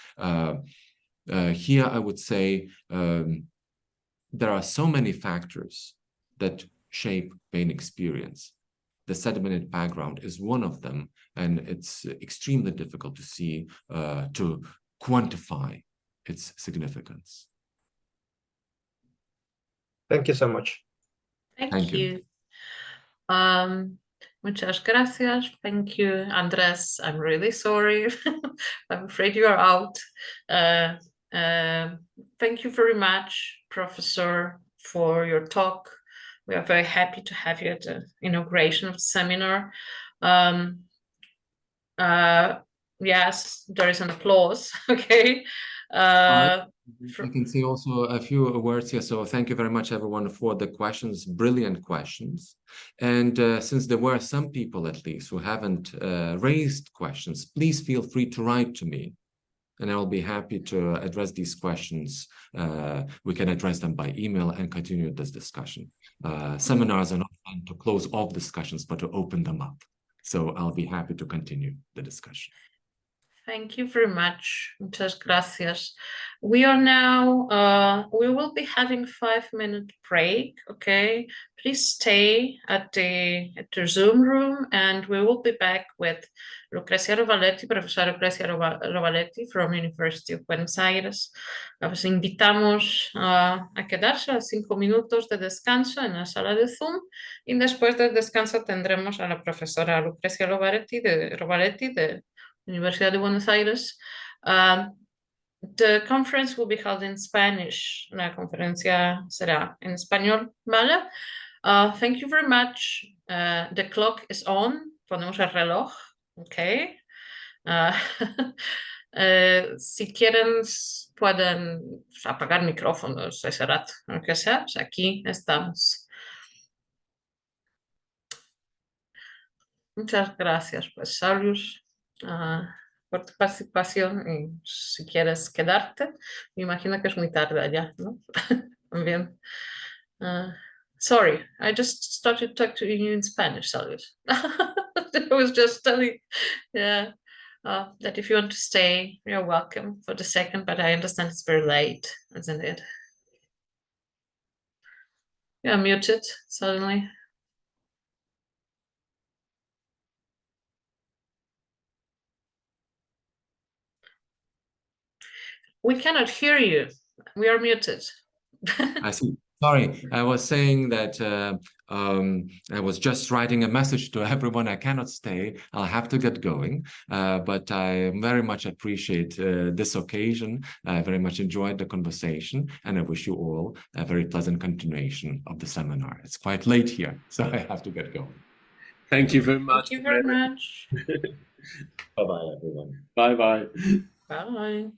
S3: here I would say there are so many factors that shape pain experience. The sedimented background is one of them, and it's extremely difficult to see, to quantify its significance.
S6: Thank you so much.
S1: Thank you. Muchas gracias. Thank you, Andrés. I'm really sorry. I'm afraid you are out. Thank you very much, Professor, for your talk. We are very happy to have you at the inauguration of the seminar. Yes, there is an applause. Okay.
S3: I can say also a few words here. So thank you very much, everyone, for the questions, brilliant questions. And since there were some people, at least, who haven't raised questions, please feel free to write to me, and I'll be happy to address these questions. We can address them by email and continue this discussion. Seminars are not meant to close off discussions, but to open them up. So I'll be happy to continue the discussion.
S1: Thank you very much. Muchas gracias. We are now, we will be having 5-minute break, okay? Please stay at the Zoom room and we will be back with Lucrecia Rovaletti, Profesora Lucrecia Rovaletti from University of Buenos Aires. Los invitamos a quedarse a 5 minutos de descanso en la sala de Zoom y después del descanso tendremos a la profesora Lucrecia Rovaletti de Universidad de Buenos Aires. The conference will be held in Spanish. La conferencia será en español, ¿vale? Thank you very much. The clock is on. Ponemos el reloj, ¿ok? Si quieren, pueden apagar micrófonos ese rato, aunque sea, pues aquí estamos. Muchas gracias, pues, Saulius, por tu participación y si quieres quedarte, me imagino que es muy tarde allá, ¿no? También. Sorry, I just started talking to you in Spanish, Saulius. I was just telling, yeah, that if you want to stay, you're welcome for the second, but I understand it's very late, isn't it? You're muted suddenly. We cannot hear you. We are muted.
S3: I see. Sorry, I was saying that I was just writing a message to everyone. I cannot stay. I'll have to get going. But I very much appreciate this occasion. I very much enjoyed the conversation, and I wish you all a very pleasant continuation of the seminar. It's quite late here, so I have to get going.
S2: Thank you very much.
S1: Thank you very much.
S3: Bye-bye, everyone.
S2: Bye-bye.
S1: Bye.